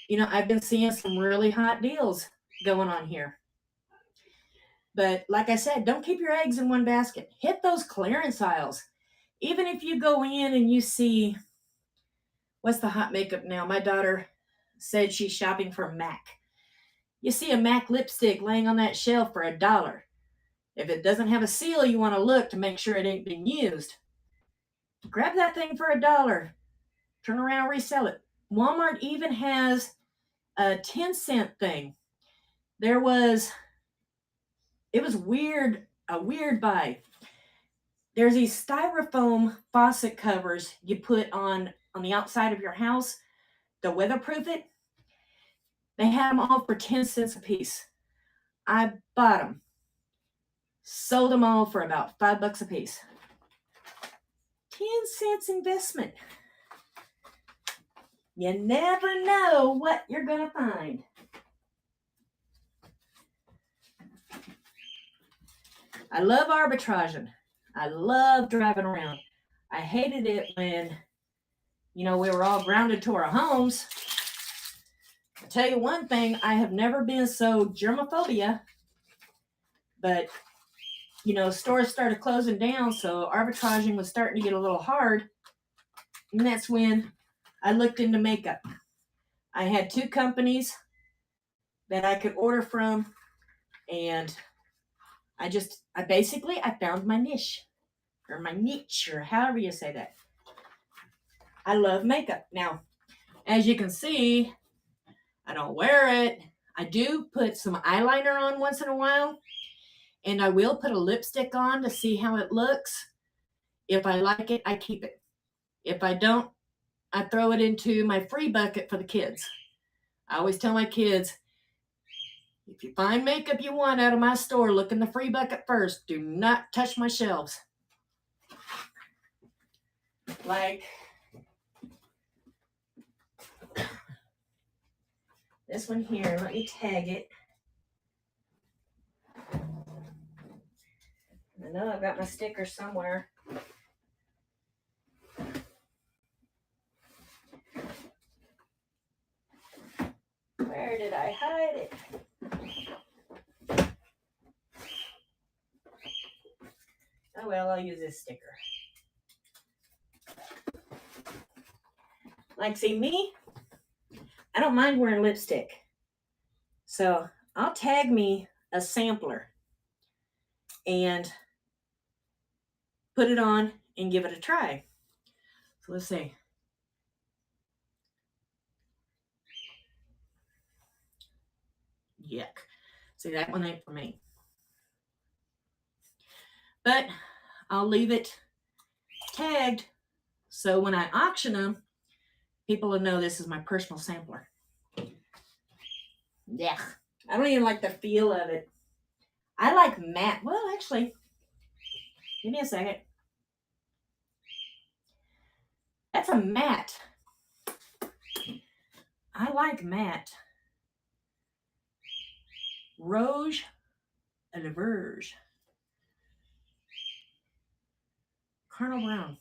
You know, I've been seeing some really hot deals going on here. But like I said, don't keep your eggs in one basket. Hit those clearance aisles. Even if you go in and you see, what's the hot makeup now? My daughter said she's shopping for MAC. You see a MAC lipstick laying on that shelf for $1. If it doesn't have a seal, you want to look to make sure it ain't been used. Grab that thing for $1. Turn around and resell it. Walmart even has a 10-cent thing. It was weird, a weird buy. There's these styrofoam faucet covers you put on the outside of your house to weatherproof it. They had them all for 10 cents a piece. I bought them. Sold them all for about $5 a piece. 10 cents investment. You never know what you're going to find. I love arbitraging. I love driving around. I hated it when, we were all grounded to our homes. I'll tell you one thing, I have never been so germophobia, but, stores started closing down, so arbitraging was starting to get a little hard. And that's when I looked into makeup. I had 2 companies that I could order from, and I found my niche, or however you say that. I love makeup. Now, as you can see, I don't wear it. I do put some eyeliner on once in a while, and I will put a lipstick on to see how it looks. If I like it, I keep it. If I don't, I throw it into my free bucket for the kids. I always tell my kids, if you find makeup you want out of my store, look in the free bucket first. Do not touch my shelves. Like this one here, let me tag it. I know I've got my sticker somewhere. Where did I hide it? well, I'll use this sticker. Like, see, me, I don't mind wearing lipstick. So I'll tag me a sampler and put it on and give it a try. So let's see. Yuck. See, that one ain't for me. But I'll leave it tagged so when I auction them, people will know this is my personal sampler. Yeah. I don't even like the feel of it. I like matte. Well, actually, give me a second. That's a matte. I like matte. Rouge à la Verge. Colonel Brown.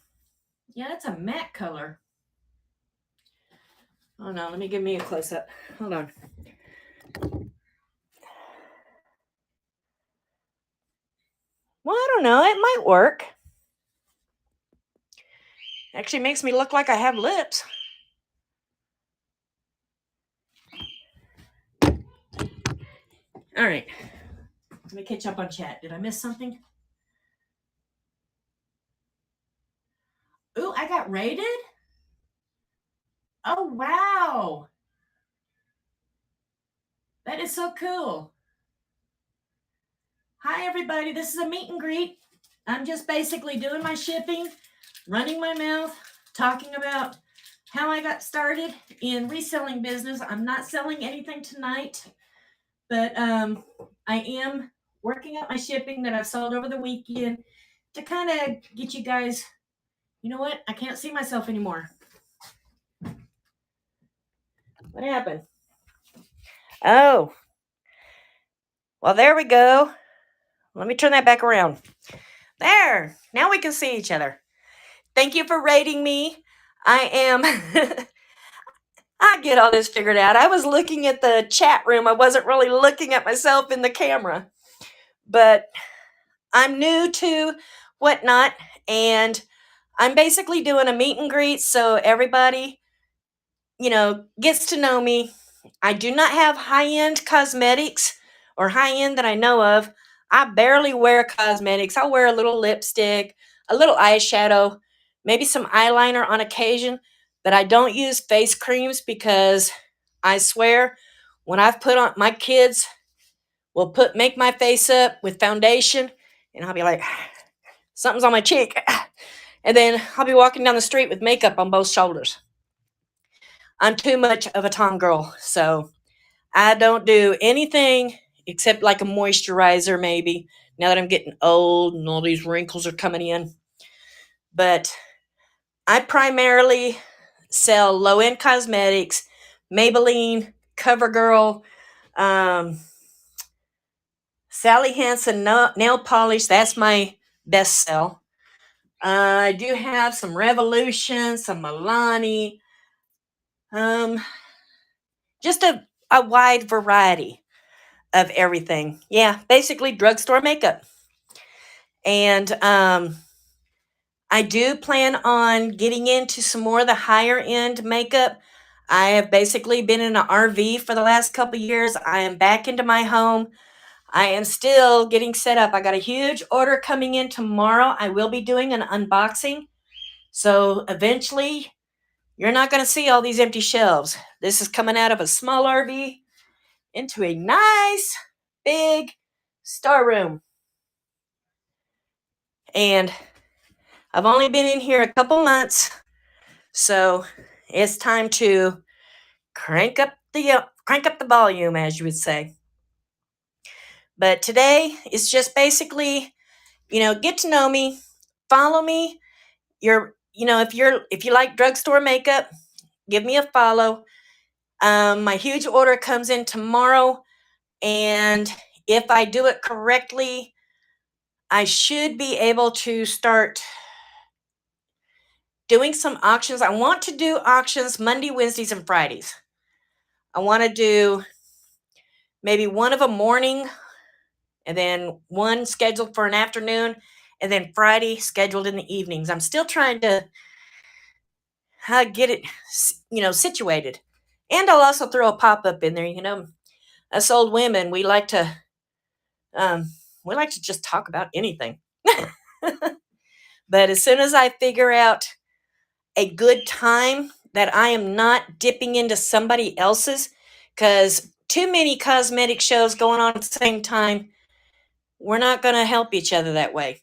Yeah, that's a matte color. Oh no, let me give me a close up. Hold on. Well, I don't know. It might work. Actually makes me look like I have lips. All right. Let me catch up on chat. Did I miss something? Ooh, I got rated? Oh, wow. That is so cool. Hi, everybody. This is a meet and greet. I'm just basically doing my shipping, running my mouth, talking about how I got started in reselling business. I'm not selling anything tonight, but I am working out my shipping that I've sold over the weekend to kind of get you guys, you know what? I can't see myself anymore. What happened? Oh, well, there we go. Let me turn that back around. There, now we can see each other. Thank you for rating me. I am, I get all this figured out. I was looking at the chat room. I wasn't really looking at myself in the camera. But I'm new to Whatnot, and I'm basically doing a meet and greet so everybody, gets to know me. I do not have high-end cosmetics or high-end that I know of. I barely wear cosmetics. I'll wear a little lipstick, a little eyeshadow, maybe some eyeliner on occasion, but I don't use face creams because I swear when I've put on, my kids will make my face up with foundation and I'll be like, something's on my cheek. And then I'll be walking down the street with makeup on both shoulders. I'm too much of a tomgirl, so I don't do anything except like a moisturizer maybe, now that I'm getting old and all these wrinkles are coming in. But I primarily sell low-end cosmetics, Maybelline, CoverGirl, Sally Hansen nail polish. That's my best sell. I do have some Revolution, some Milani, just a wide variety of everything. Yeah, basically drugstore makeup. And I do plan on getting into some more of the higher end makeup. I have basically been in an RV for the last couple of years. I am back into my home. I am still getting set up. I got a huge order coming in tomorrow. I will be doing an unboxing. So eventually, you're not going to see all these empty shelves. This is coming out of a small RV into a nice, big storeroom. And I've only been in here a couple months, so it's time to crank up the volume, as you would say. But today is just basically, get to know me, follow me. If you like drugstore makeup, give me a follow. My huge order comes in tomorrow, and if I do it correctly, I should be able to start doing some auctions. I want to do auctions Monday, Wednesdays, and Fridays. I want to do maybe one of a morning and then one scheduled for an afternoon and then Friday scheduled in the evenings. I'm still trying to get it, situated. And I'll also throw a pop-up in there. Us old women, we like to just talk about anything. But as soon as I figure out a good time that I am not dipping into somebody else's, because too many cosmetic shows going on at the same time, we're not going to help each other that way.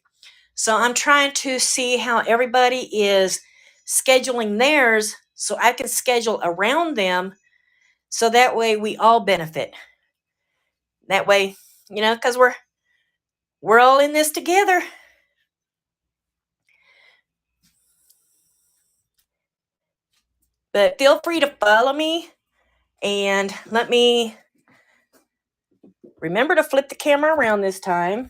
So I'm trying to see how everybody is scheduling theirs so I can schedule around them, so that way we all benefit. That way, because we're all in this together. But feel free to follow me, and let me remember to flip the camera around this time.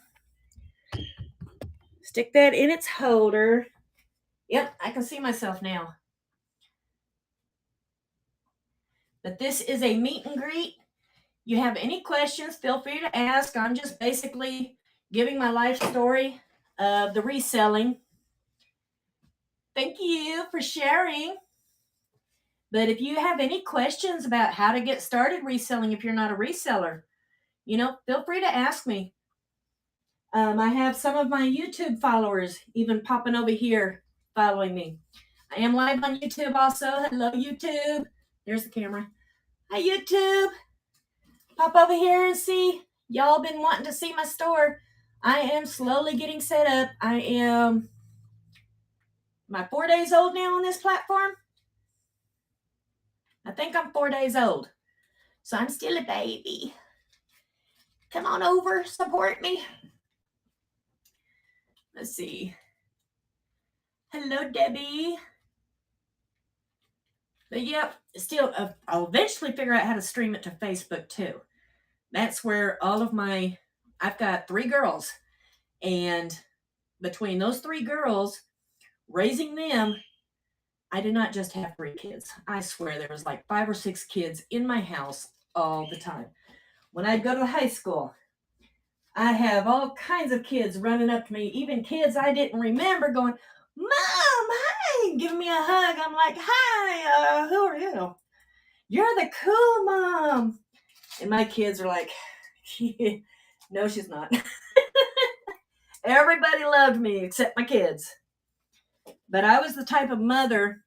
Stick that in its holder. Yep, I can see myself now. But this is a meet and greet. You have any questions, feel free to ask. I'm just basically giving my life story of the reselling. Thank you for sharing. But if you have any questions about how to get started reselling if you're not a reseller, feel free to ask me. I have some of my YouTube followers even popping over here following me. I am live on YouTube also. Hello, YouTube. There's the camera. Hi, YouTube. Pop over here and see. Y'all been wanting to see my store. I am slowly getting set up. Am I 4 days old now on this platform? I think I'm 4 days old. So I'm still a baby. Come on over, support me. Let's see. Hello, Debbie. But yep, still, I'll eventually figure out how to stream it to Facebook too. That's where I've got 3 girls. And between those 3 girls, raising them, I did not just have 3 kids. I swear there was like 5 or 6 kids in my house all the time. When I'd go to high school, I have all kinds of kids running up to me, even kids I didn't remember, going, Mom, hi, giving me a hug. I'm like, hi, who are you? You're the cool mom. And my kids are like, no, she's not. Everybody loved me except my kids. But I was the type of mother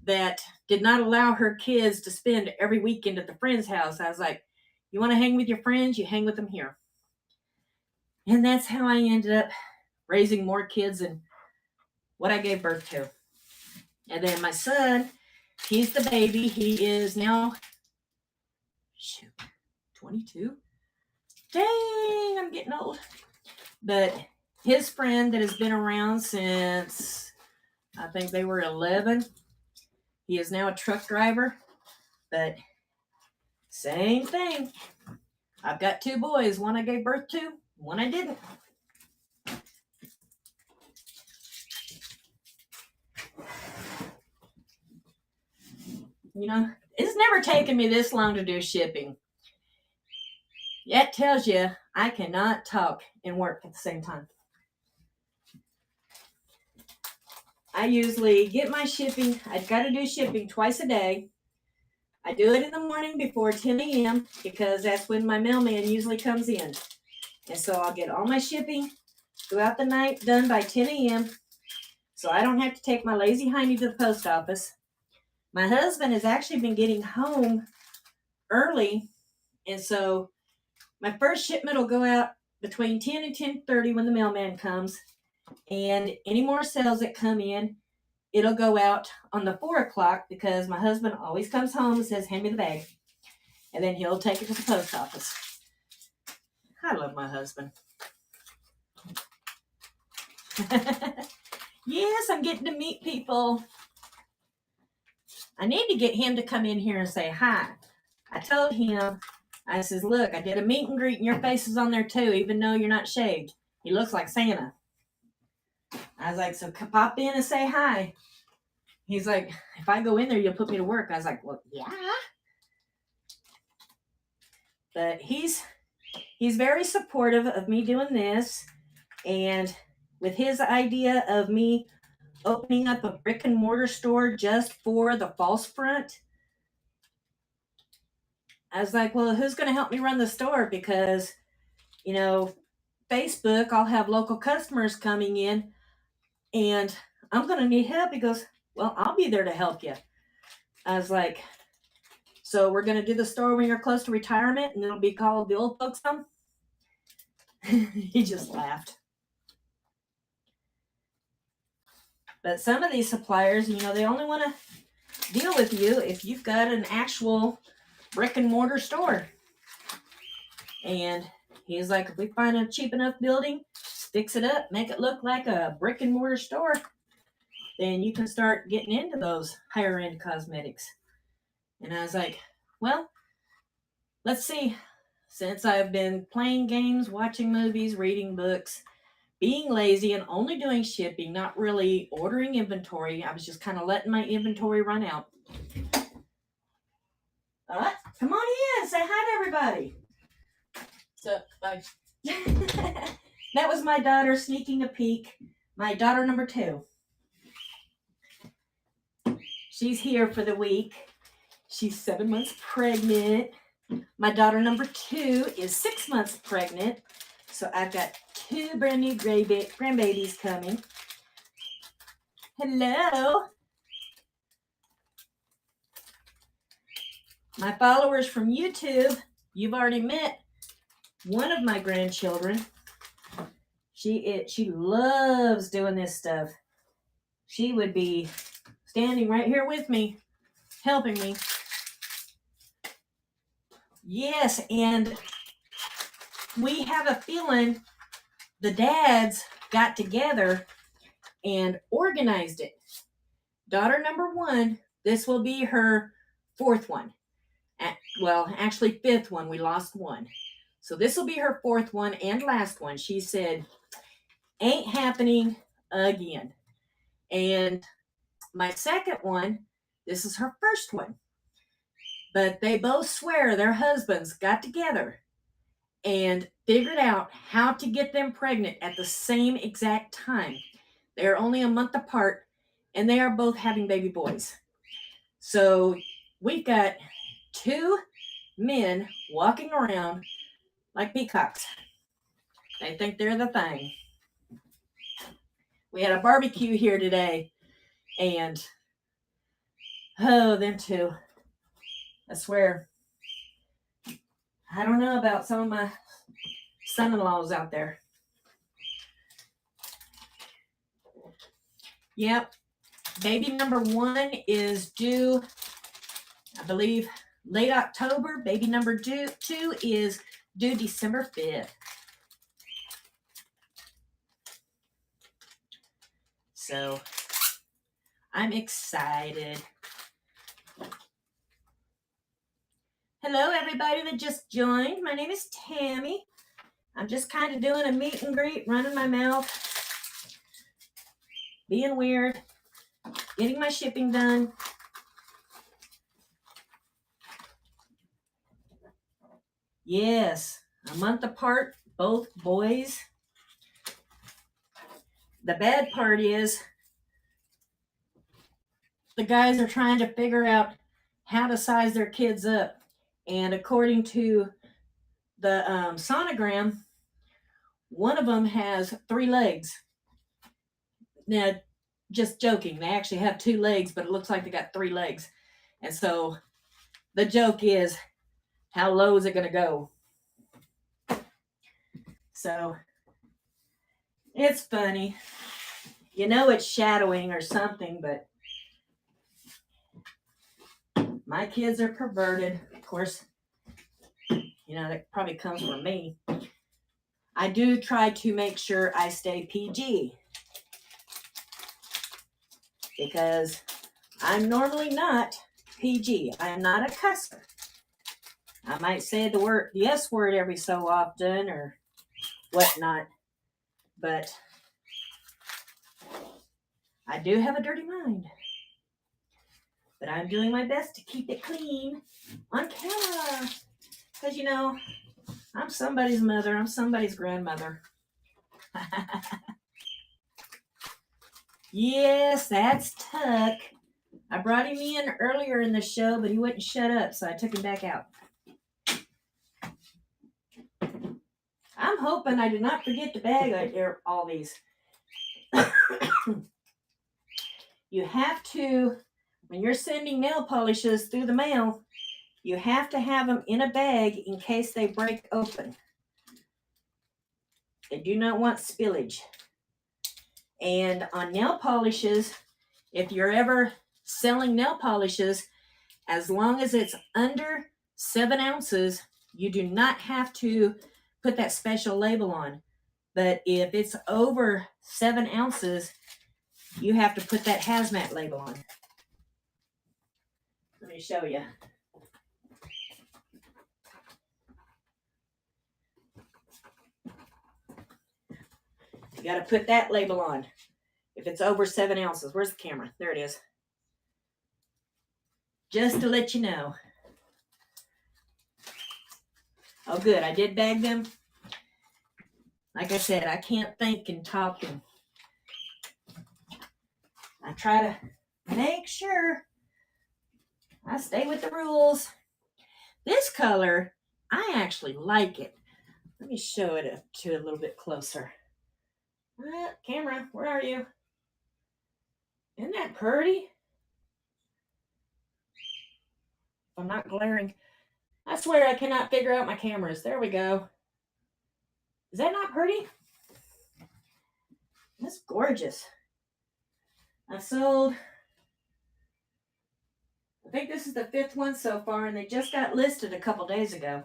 that did not allow her kids to spend every weekend at the friend's house. I was like, you want to hang with your friends? You hang with them here. And that's how I ended up raising more kids than what I gave birth to. And then my son, he's the baby. He is now, 22. Dang, I'm getting old. But his friend that has been around since, I think they were 11. He is now a truck driver. But same thing. I've got 2 boys. One I gave birth to, one I didn't. It's never taken me this long to do shipping. That tells you I cannot talk and work at the same time. I usually get my shipping. I've got to do shipping twice a day. I do it in the morning before 10 a.m. because that's when my mailman usually comes in. And so I'll get all my shipping throughout the night done by 10 a.m. so I don't have to take my lazy hiney to the post office. My husband has actually been getting home early, and so my first shipment will go out between 10 and 10:30 when the mailman comes, and any more sales that come in, it'll go out on the 4 o'clock because my husband always comes home and says, hand me the bag, and then he'll take it to the post office. I love my husband. Yes, I'm getting to meet people. I need to get him to come in here and say hi. I told him, I says, look, I did a meet and greet and your face is on there too, even though you're not shaved. He looks like Santa. I was like, so pop in and say hi. He's like, if I go in there, you'll put me to work. I was like, well, yeah. But he's very supportive of me doing this. And with his idea of me opening up a brick and mortar store just for the false front. I was like, well, who's going to help me run the store? Because, you know, Facebook, I'll have local customers coming in and I'm going to need help. He goes, well, I'll be there to help you. I was like, so we're going to do the store when you're close to retirement and it'll be called the old folks home? He just laughed. But some of these suppliers, you know, they only want to deal with you if you've got an actual brick and mortar store. And he's like, if we find a cheap enough building, fix it up, make it look like a brick and mortar store, then you can start getting into those higher end cosmetics. And I was like, well, let's see. Since I've been playing games, watching movies, reading books, being lazy and only doing shipping, not really ordering inventory, I was just kind of letting my inventory run out. All right, come on in, say hi to everybody. So, that was my daughter sneaking a peek. My daughter number 2. She's here for the week. She's 7 months pregnant. My daughter number 2 is 6 months pregnant. So I've got 2 brand new grandbabies coming. Hello. My followers from YouTube, you've already met one of my grandchildren. She loves doing this stuff. She would be standing right here with me, helping me. Yes, and we have a feeling the dads got together and organized it. Daughter number 1, this will be her 4th one. Well, actually 5th one. We lost one. So this will be her 4th one and last one. She said, ain't happening again. And my 2nd one, this is her 1st one. But they both swear their husbands got together and figured out how to get them pregnant at the same exact time. They're only a month apart, and they are both having baby boys. So we've got 2 men walking around like peacocks. They think they're the thing. We had a barbecue here today, and them 2. I swear, I don't know about some of my son-in-laws out there. Yep. Baby number 1 is due, I believe, late October. Baby number 2 is due December 5th. So I'm excited. Hello, everybody that just joined. My name is Tammy. I'm just kind of doing a meet and greet, running my mouth, being weird, getting my shipping done. Yes, a month apart, both boys. The bad part is the guys are trying to figure out how to size their kids up. And according to the sonogram, one of them has 3 legs. Now, just joking, they actually have 2 legs, but it looks like they got 3 legs. And so the joke is, how low is it going to go? So it's funny. You know it's shadowing or something, but my kids are perverted. Of course, you know, that probably comes from me. I do try to make sure I stay PG, because I'm normally not PG. I'm not a cusser. I might say the S word every so often or whatnot, but I do have a dirty mind. But I'm doing my best to keep it clean on camera. Because, you know, I'm somebody's mother. I'm somebody's grandmother. Yes, that's Tuck. I brought him in earlier in the show, but he wouldn't shut up, so I took him back out. I'm hoping I did not forget to bag all these. You have to, when you're sending nail polishes through the mail, you have to have them in a bag in case they break open. They do not want spillage. And on nail polishes, if you're ever selling nail polishes, as long as it's under 7 ounces, you do not have to put that special label on. But if it's over 7 ounces, you have to put that hazmat label on. Let me show you. You got to put that label on if it's over 7 ounces. Where's the camera? There it is. Just to let you know. Oh, good. I did bag them. Like I said, I can't think and talk, and I try to make sure I stay with the rules. This color, I actually like it. Let me show it to a little bit closer. Camera, where are you? Isn't that pretty? I'm not glaring. I swear I cannot figure out my cameras. There we go. Is that not pretty? That's gorgeous. I've sold, I think this is the 5th one so far, and they just got listed a couple days ago.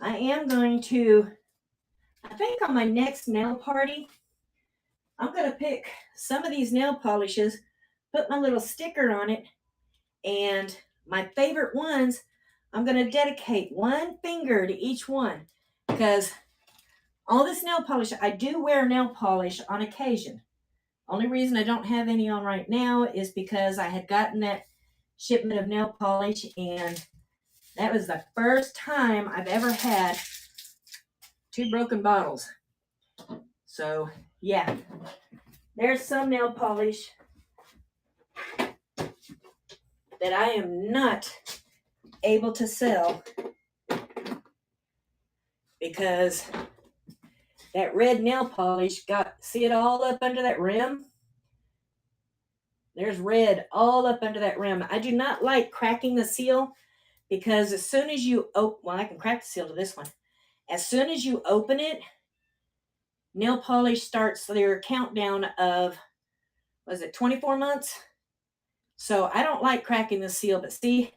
I am going to, I think on my next nail party, I'm going to pick some of these nail polishes, put my little sticker on it, and my favorite ones, I'm going to dedicate one finger to each one, because all this nail polish, I do wear nail polish on occasion. Only reason I don't have any on right now is because I had gotten that shipment of nail polish, and that was the first time I've ever had 2 broken bottles. So, yeah, there's some nail polish that I am not able to sell because that red nail polish see it all up under that rim? There's red all up under that rim. I do not like cracking the seal because as soon as you I can crack the seal to this one. As soon as you open it, nail polish starts their countdown of, 24 months? So I don't like cracking the seal, but see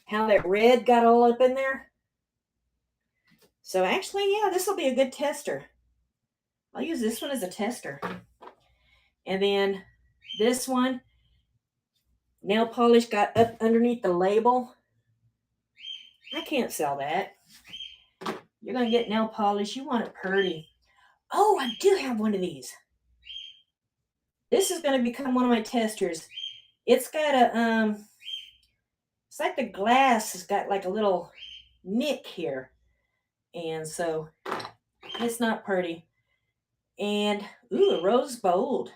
how that red got all up in there? So actually, yeah, this will be a good tester. I'll use this one as a tester. And then this one, nail polish got up underneath the label. I can't sell that. You're going to get nail polish. You want it pretty. Oh, I do have one of these. This is going to become one of my testers. It's got a, it's like the glass has got like a little nick here. And so it's not pretty. And, ooh, a rose gold.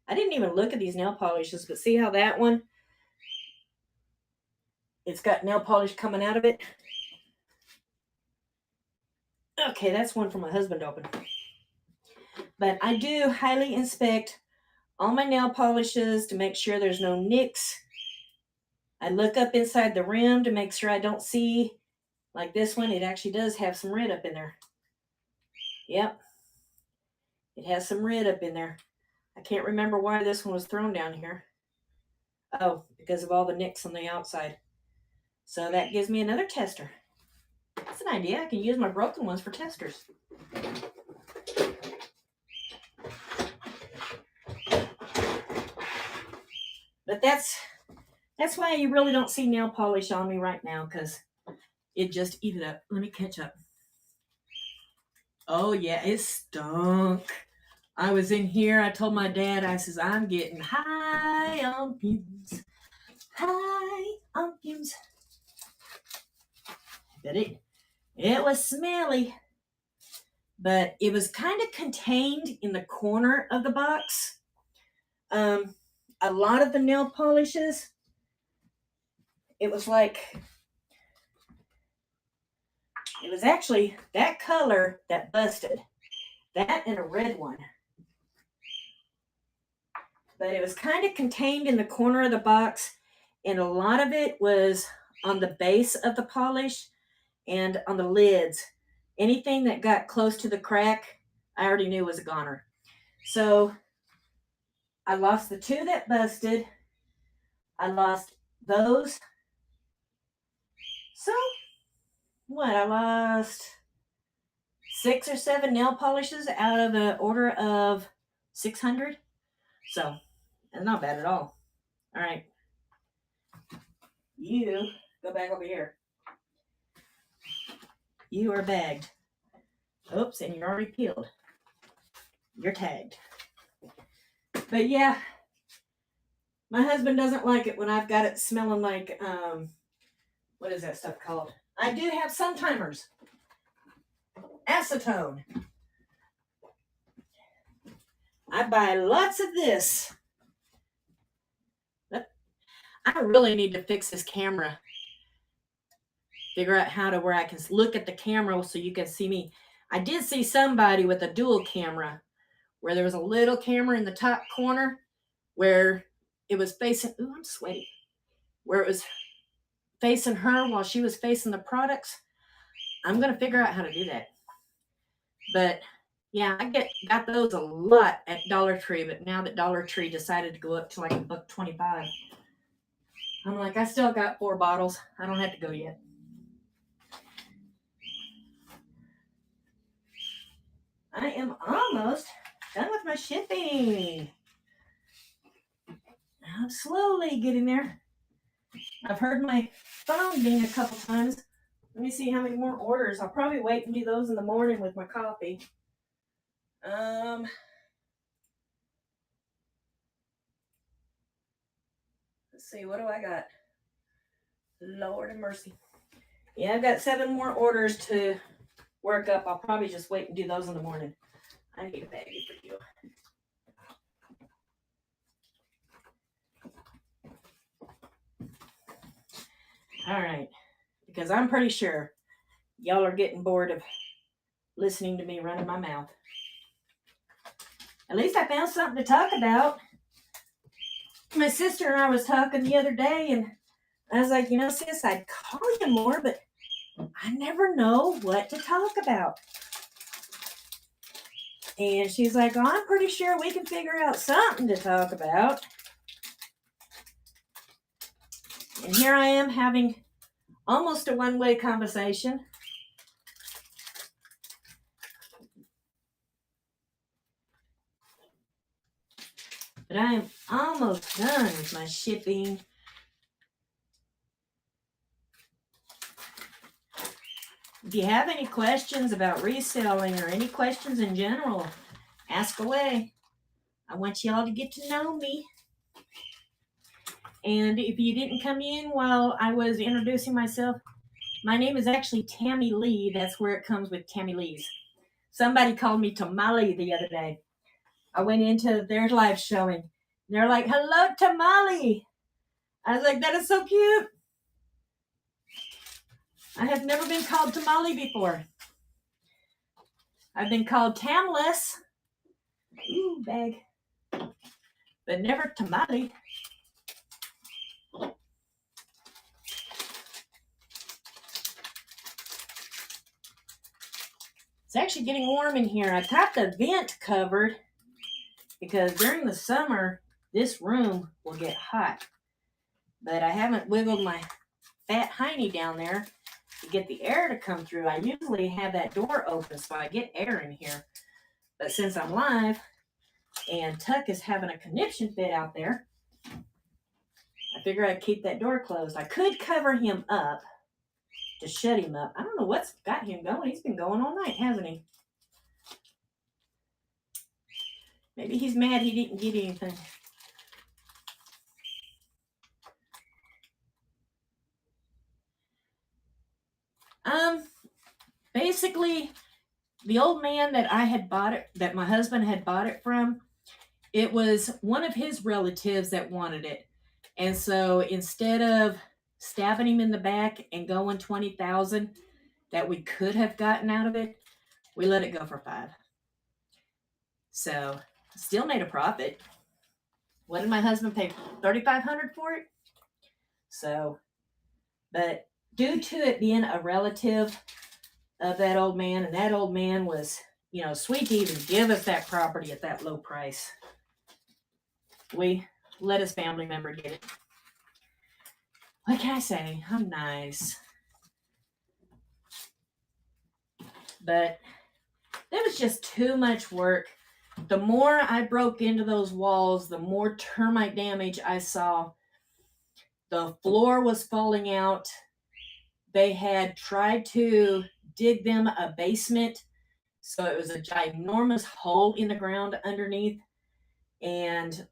I didn't even look at these nail polishes, but see how that one, it's got nail polish coming out of it. Okay, that's one for my husband to open. But I do highly inspect all my nail polishes to make sure there's no nicks. I look up inside the rim to make sure I don't see, like this one, it actually does have some red up in there. Yep. It has some red up in there. I can't remember why this one was thrown down here. Oh, because of all the nicks on the outside. So that gives me another tester. That's an idea. I can use my broken ones for testers. But that's why you really don't see nail polish on me right now, because it just eat it up. Let me catch up. Oh yeah, it stunk. I was in here. I told my dad, I says, I'm getting high on fumes. High on fumes. But it was smelly. but it was kind of contained in the corner of the box. A lot of the nail polishes, it was actually that color that busted, that and a red one. But it was kind of contained in the corner of the box, and a lot of it was on the base of the polish and on the lids. Anything that got close to the crack, I already knew was a goner. So I lost the two that busted. I lost those. So what? I lost 6 or 7 nail polishes out of an order of 600. So that's not bad at all. All right. You go back over here. You are bagged. Oops, and you're already peeled. You're tagged. But yeah, my husband doesn't like it when I've got it smelling like, what is that stuff called? I do have sun timers. Acetone. I buy lots of this. I really need to fix this camera. Figure out how to where I can look at the camera so you can see me. I did see somebody with a dual camera where there was a little camera in the top corner where it was facing, ooh, I'm sweaty, where it was facing her while she was facing the products. I'm going to figure out how to do that. But yeah, I got those a lot at Dollar Tree, but now that Dollar Tree decided to go up to like $1.25, I'm like, I still got 4 bottles. I don't have to go yet. I am almost done with my shipping. I'm slowly getting there. I've heard my phone ding a couple times. Let me see how many more orders. I'll probably wait and do those in the morning with my coffee. Let's see, what do I got? Lord have mercy. Yeah, I've got 7 more orders to work up. I'll probably just wait and do those in the morning. I need a baggie for you. All right, because I'm pretty sure y'all are getting bored of listening to me running my mouth. At least I found something to talk about. My sister and I was talking the other day, and I was like, sis, I'd call you more, but I never know what to talk about. And she's like, oh, I'm pretty sure we can figure out something to talk about. And here I am having almost a one-way conversation. But I am almost done with my shipping. If you have any questions about reselling or any questions in general, ask away. I want y'all to get to know me. And if you didn't come in while I was introducing myself, my name is actually Tammy Lee. That's where it comes with Tammy Lee's. Somebody called me Tamale the other day. I went into their live showing. They're like, hello, Tamale. I was like, that is so cute. I have never been called Tamale before. I've been called Tamless. Ooh, bag. But never Tamale. It's actually getting warm in here. I got the vent covered because during the summer, this room will get hot. But I haven't wiggled my fat hiney down there to get the air to come through. I usually have that door open so I get air in here. But since I'm live and Tuck is having a conniption fit out there, I figure I'd keep that door closed. I could cover him up to shut him up. I don't know what's got him going. He's been going all night, hasn't he? Maybe he's mad he didn't get anything. Basically, the old man that I had bought it, that my husband had bought it from, it was one of his relatives that wanted it. And so instead of stabbing him in the back and going 20,000 that we could have gotten out of it, we let it go for 5. So still made a profit. What did my husband pay? 3,500 for it. So, but due to it being a relative of that old man, and that old man was, sweet to even give us that property at that low price, we let his family member get it. What can I say? I'm nice. But that was just too much work. The more I broke into those walls, the more termite damage I saw. The floor was falling out. They had tried to dig them a basement, so it was a ginormous hole in the ground underneath. And,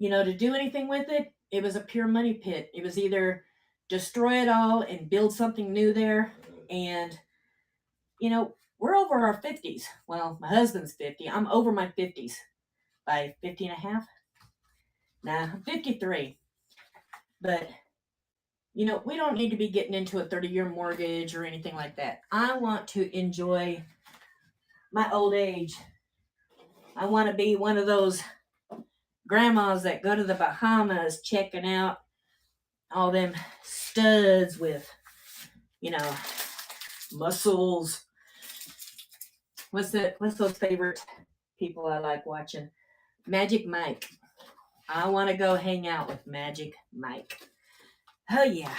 to do anything with it, it was a pure money pit. It was either destroy it all and build something new there. And, we're over our 50s. Well, my husband's 50. I'm over my 50s by 50 and a half. Nah, I'm 53. But, we don't need to be getting into a 30-year mortgage or anything like that. I want to enjoy my old age. I want to be one of those grandmas that go to the Bahamas checking out all them studs with, muscles. What's those favorite people I like watching? Magic Mike. I want to go hang out with Magic Mike. Oh, yeah.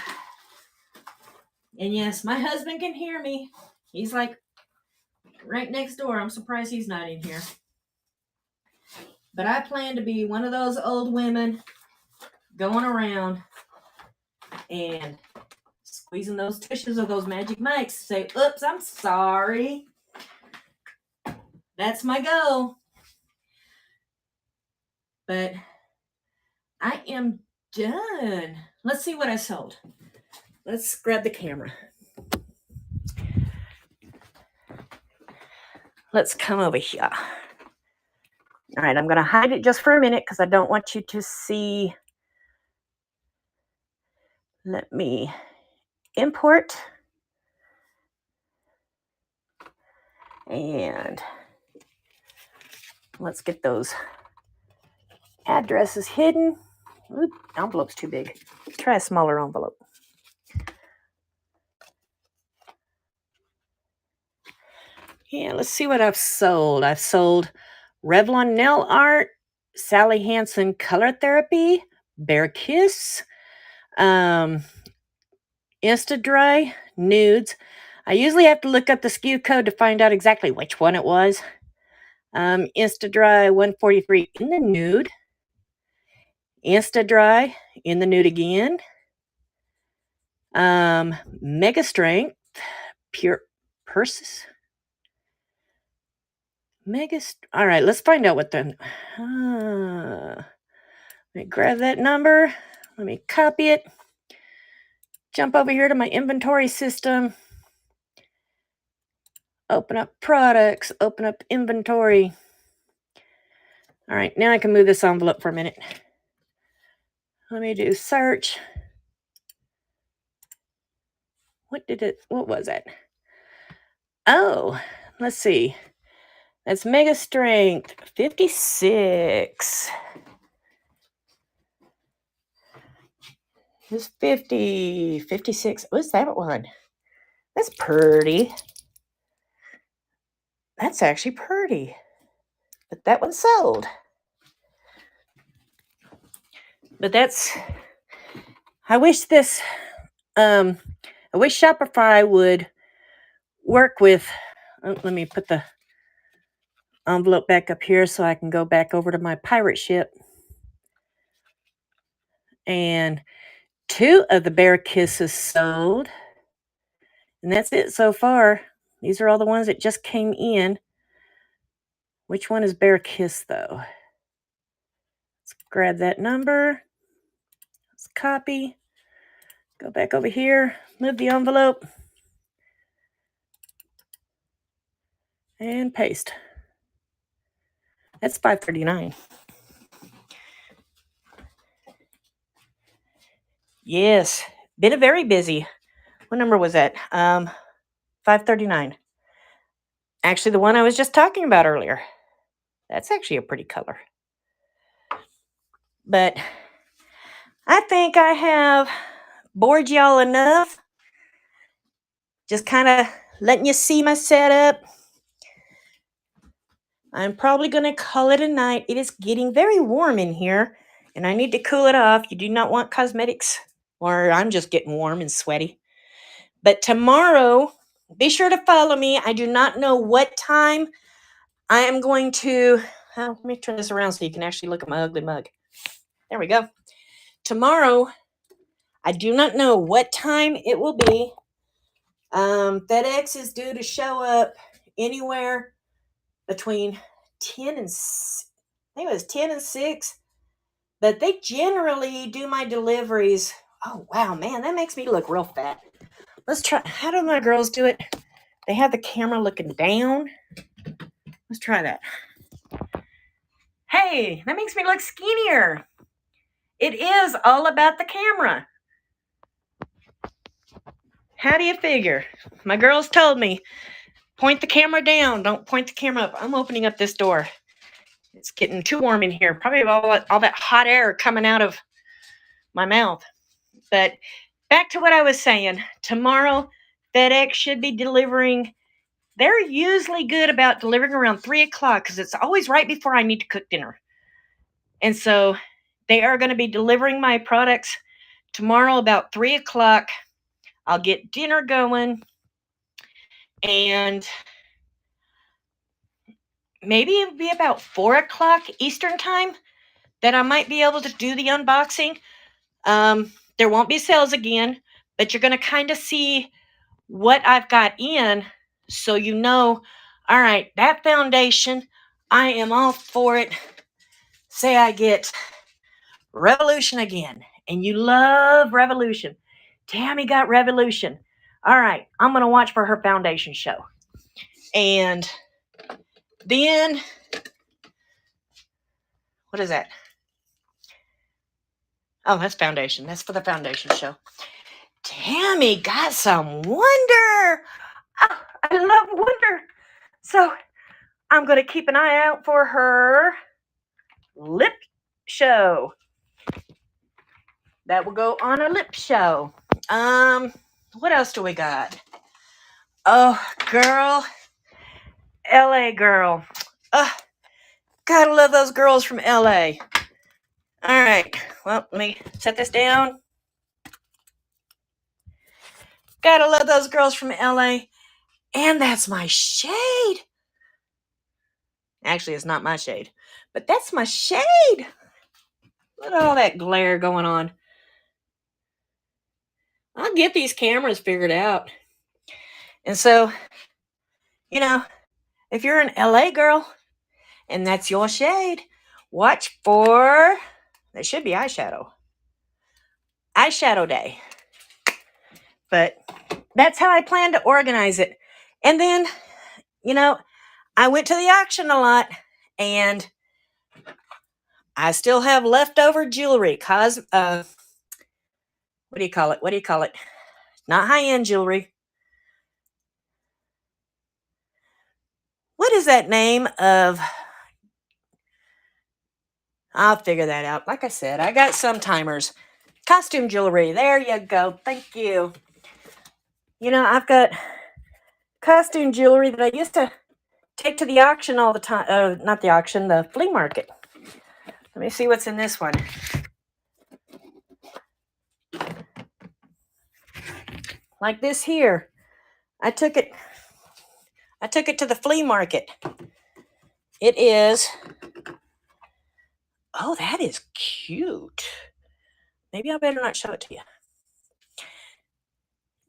And yes, my husband can hear me. He's like right next door. I'm surprised he's not in here. But I plan to be one of those old women going around and squeezing those tushes of those Magic Mikes. Say, oops, I'm sorry. That's my goal. But I am done. Let's see what I sold. Let's grab the camera. Let's come over here. All right, I'm going to hide it just for a minute because I don't want you to see. Let me import. And let's get those addresses hidden. Oop, envelope's too big. Let's try a smaller envelope. Yeah, let's see what I've sold. I've sold Revlon Nail Art, Sally Hansen Color Therapy, Bear Kiss, Insta-Dry, Nudes. I usually have to look up the SKU code to find out exactly which one it was. Insta-Dry 143 in the nude. Insta-Dry in the nude again. Mega Strength, Pure Purses. All right, let's find out what the. Let me grab that number. Let me copy it. Jump over here to my inventory system. Open up products. Open up inventory. All right, now I can move this envelope for a minute. Let me do search. What was that? Oh, let's see. That's Mega Strength 56. This 50, 56. What's that one? That's pretty. That's actually pretty. But that one sold. But I wish Shopify would work with, let me put the envelope back up here so I can go back over to my pirate ship. And 2 of the Bear Kisses sold. And that's it so far. These are all the ones that just came in. Which one is Bear Kiss, though? Let's grab that number. Let's copy. Go back over here. Move the envelope. And paste. That's 5:39. Yes, been a very busy. What number was that? 5:39. Actually, the one I was just talking about earlier. That's actually a pretty color. But I think I have bored y'all enough. Just kind of letting you see my setup. I'm probably going to call it a night. It is getting very warm in here, and I need to cool it off. You do not want cosmetics, or I'm just getting warm and sweaty. But tomorrow, be sure to follow me. I do not know what time I am going to. Let me turn this around so you can actually look at my ugly mug. There we go. Tomorrow, I do not know what time it will be. FedEx is due to show up anywhere between 10 and I think it was 10 and 6, but they generally do my deliveries. Oh wow, man, that makes me look real fat. Let's try. How do my girls do it? They have the camera looking down. Let's try that. Hey, that makes me look skinnier. It is all about the camera. How do you figure? My girls told me, point the camera down, don't point the camera up. I'm opening up this door. It's getting too warm in here. Probably all that hot air coming out of my mouth. But back to what I was saying. Tomorrow, FedEx should be delivering. They're usually good about delivering around 3 o'clock because it's always right before I need to cook dinner. And so they are going to be delivering my products tomorrow about 3 o'clock. I'll get dinner going, and maybe it'll be about 4 o'clock Eastern time that I might be able to do the unboxing. There won't be sales again, but you're going to kind of see what I've got in, so you know, all right, that foundation, I am all for it. Say I get Revolution again, and you love Revolution. Tammy got Revolution. All right, I'm going to watch for her foundation show. And then, what is that? Oh, that's foundation. That's for the foundation show. Tammy got some Wonder. Oh, I love Wonder. So I'm going to keep an eye out for her lip show. That will go on a lip show. What else do we got? Oh, girl. LA girl. Gotta love those girls from LA. All right. Well, let me set this down. Gotta love those girls from LA. And that's my shade. Actually, it's not my shade, but that's my shade. Look at all that glare going on. I'll get these cameras figured out. And so, you know, if you're an LA girl and that's your shade, watch for, there should be eyeshadow day. But that's how I plan to organize it. And then, you know, I went to the auction a lot, and I still have leftover jewelry. What do you call it? Not high-end jewelry. What is that name of? I'll figure that out. Like I said, I got some timers. Costume jewelry. There you go. Thank you. You know, I've got costume jewelry that I used to take to the auction all the time. Not the auction, the flea market. Let me see what's in this one. Like this here. I took it to the flea market. It is, oh, that is cute. Maybe I better not show it to you.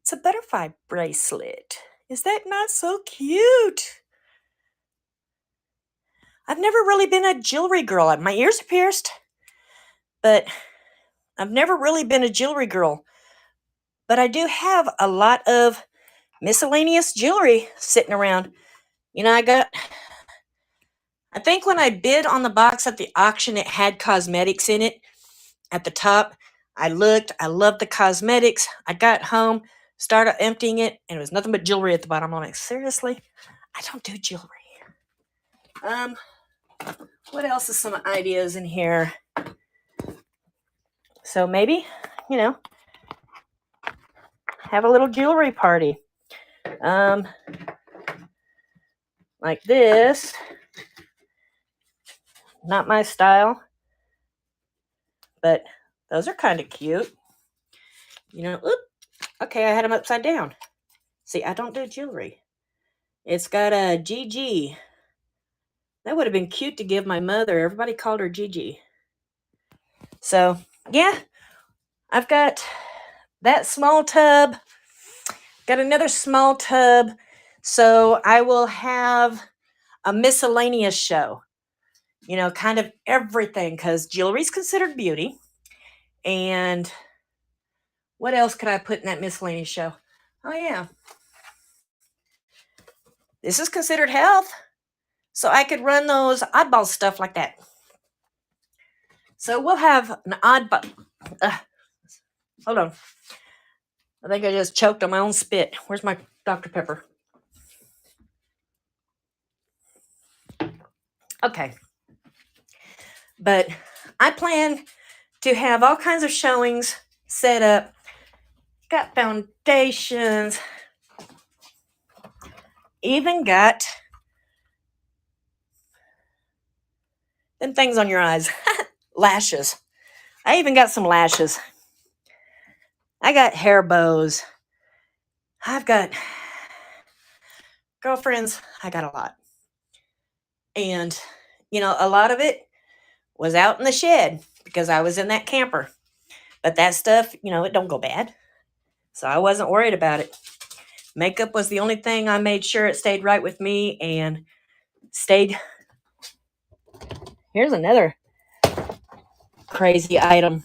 It's a butterfly bracelet. Is that not so cute? I've never really been a jewelry girl. My ears are pierced, but I've never really been a jewelry girl. But I do have a lot of miscellaneous jewelry sitting around. I think when I bid on the box at the auction, it had cosmetics in it at the top. I looked, I loved the cosmetics. I got home, started emptying it, and it was nothing but jewelry at the bottom. I'm like, seriously? I don't do jewelry. What else is some ideas in here? So maybe, have a little jewelry party. Like this. Not my style, but those are kind of cute. Okay, I had them upside down. See, I don't do jewelry. It's got a GG. That would have been cute to give my mother. Everybody called her Gigi. So, yeah, I've got that small tub. Got another small tub. So I will have a miscellaneous show. Kind of everything, because jewelry is considered beauty. And what else could I put in that miscellaneous show? Oh, yeah. This is considered health. So I could run those oddball stuff like that. So we'll have an oddball. Hold on. I think I just choked on my own spit. Where's my Dr. Pepper? Okay. But I plan to have all kinds of showings set up. Got foundations. Even got them things on your eyes. Lashes. I even got some lashes. I got hair bows. I've got girlfriends. I got a lot. And, a lot of it was out in the shed because I was in that camper. But that stuff, it don't go bad. So I wasn't worried about it. Makeup was the only thing I made sure it stayed right with me and stayed. Here's another crazy item.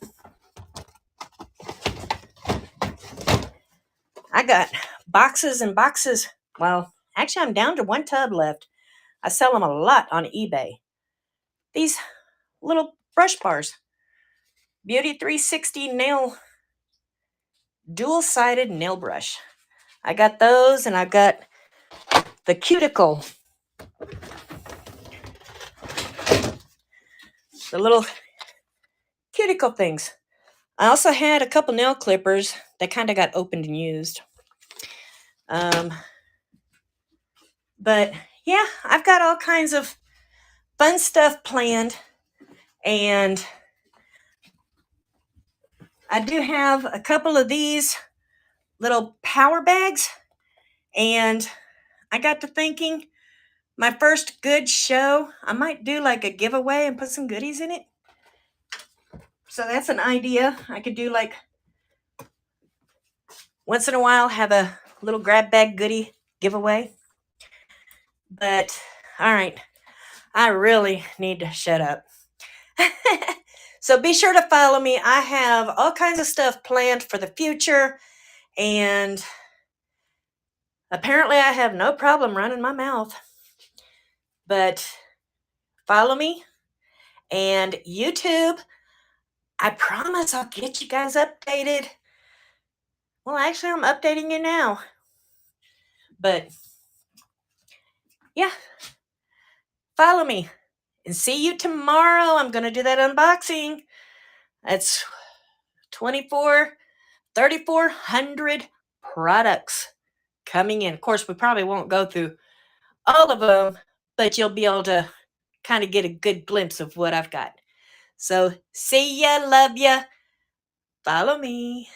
I got boxes and boxes. Well, actually, I'm down to one tub left. I sell them a lot on eBay. These little brush bars. Beauty 360 nail, dual-sided nail brush. I got those, and I've got the cuticle. The little cuticle things. I also had a couple nail clippers that kind of got opened and used. But yeah, I've got all kinds of fun stuff planned, and I do have a couple of these little power bags, and I got to thinking, my first good show, I might do like a giveaway and put some goodies in it. So that's an idea. I could do like once in a while, have a little grab bag goodie giveaway. But all right, I really need to shut up. So be sure to follow me. I have all kinds of stuff planned for the future, and apparently I have no problem running my mouth. But follow me, and YouTube, I promise I'll get you guys updated. Well, actually, I'm updating you now. But yeah, follow me. And see you tomorrow. I'm going to do that unboxing. That's 3,400 products coming in. Of course, we probably won't go through all of them, but you'll be able to kind of get a good glimpse of what I've got. So see ya, love ya. Follow me.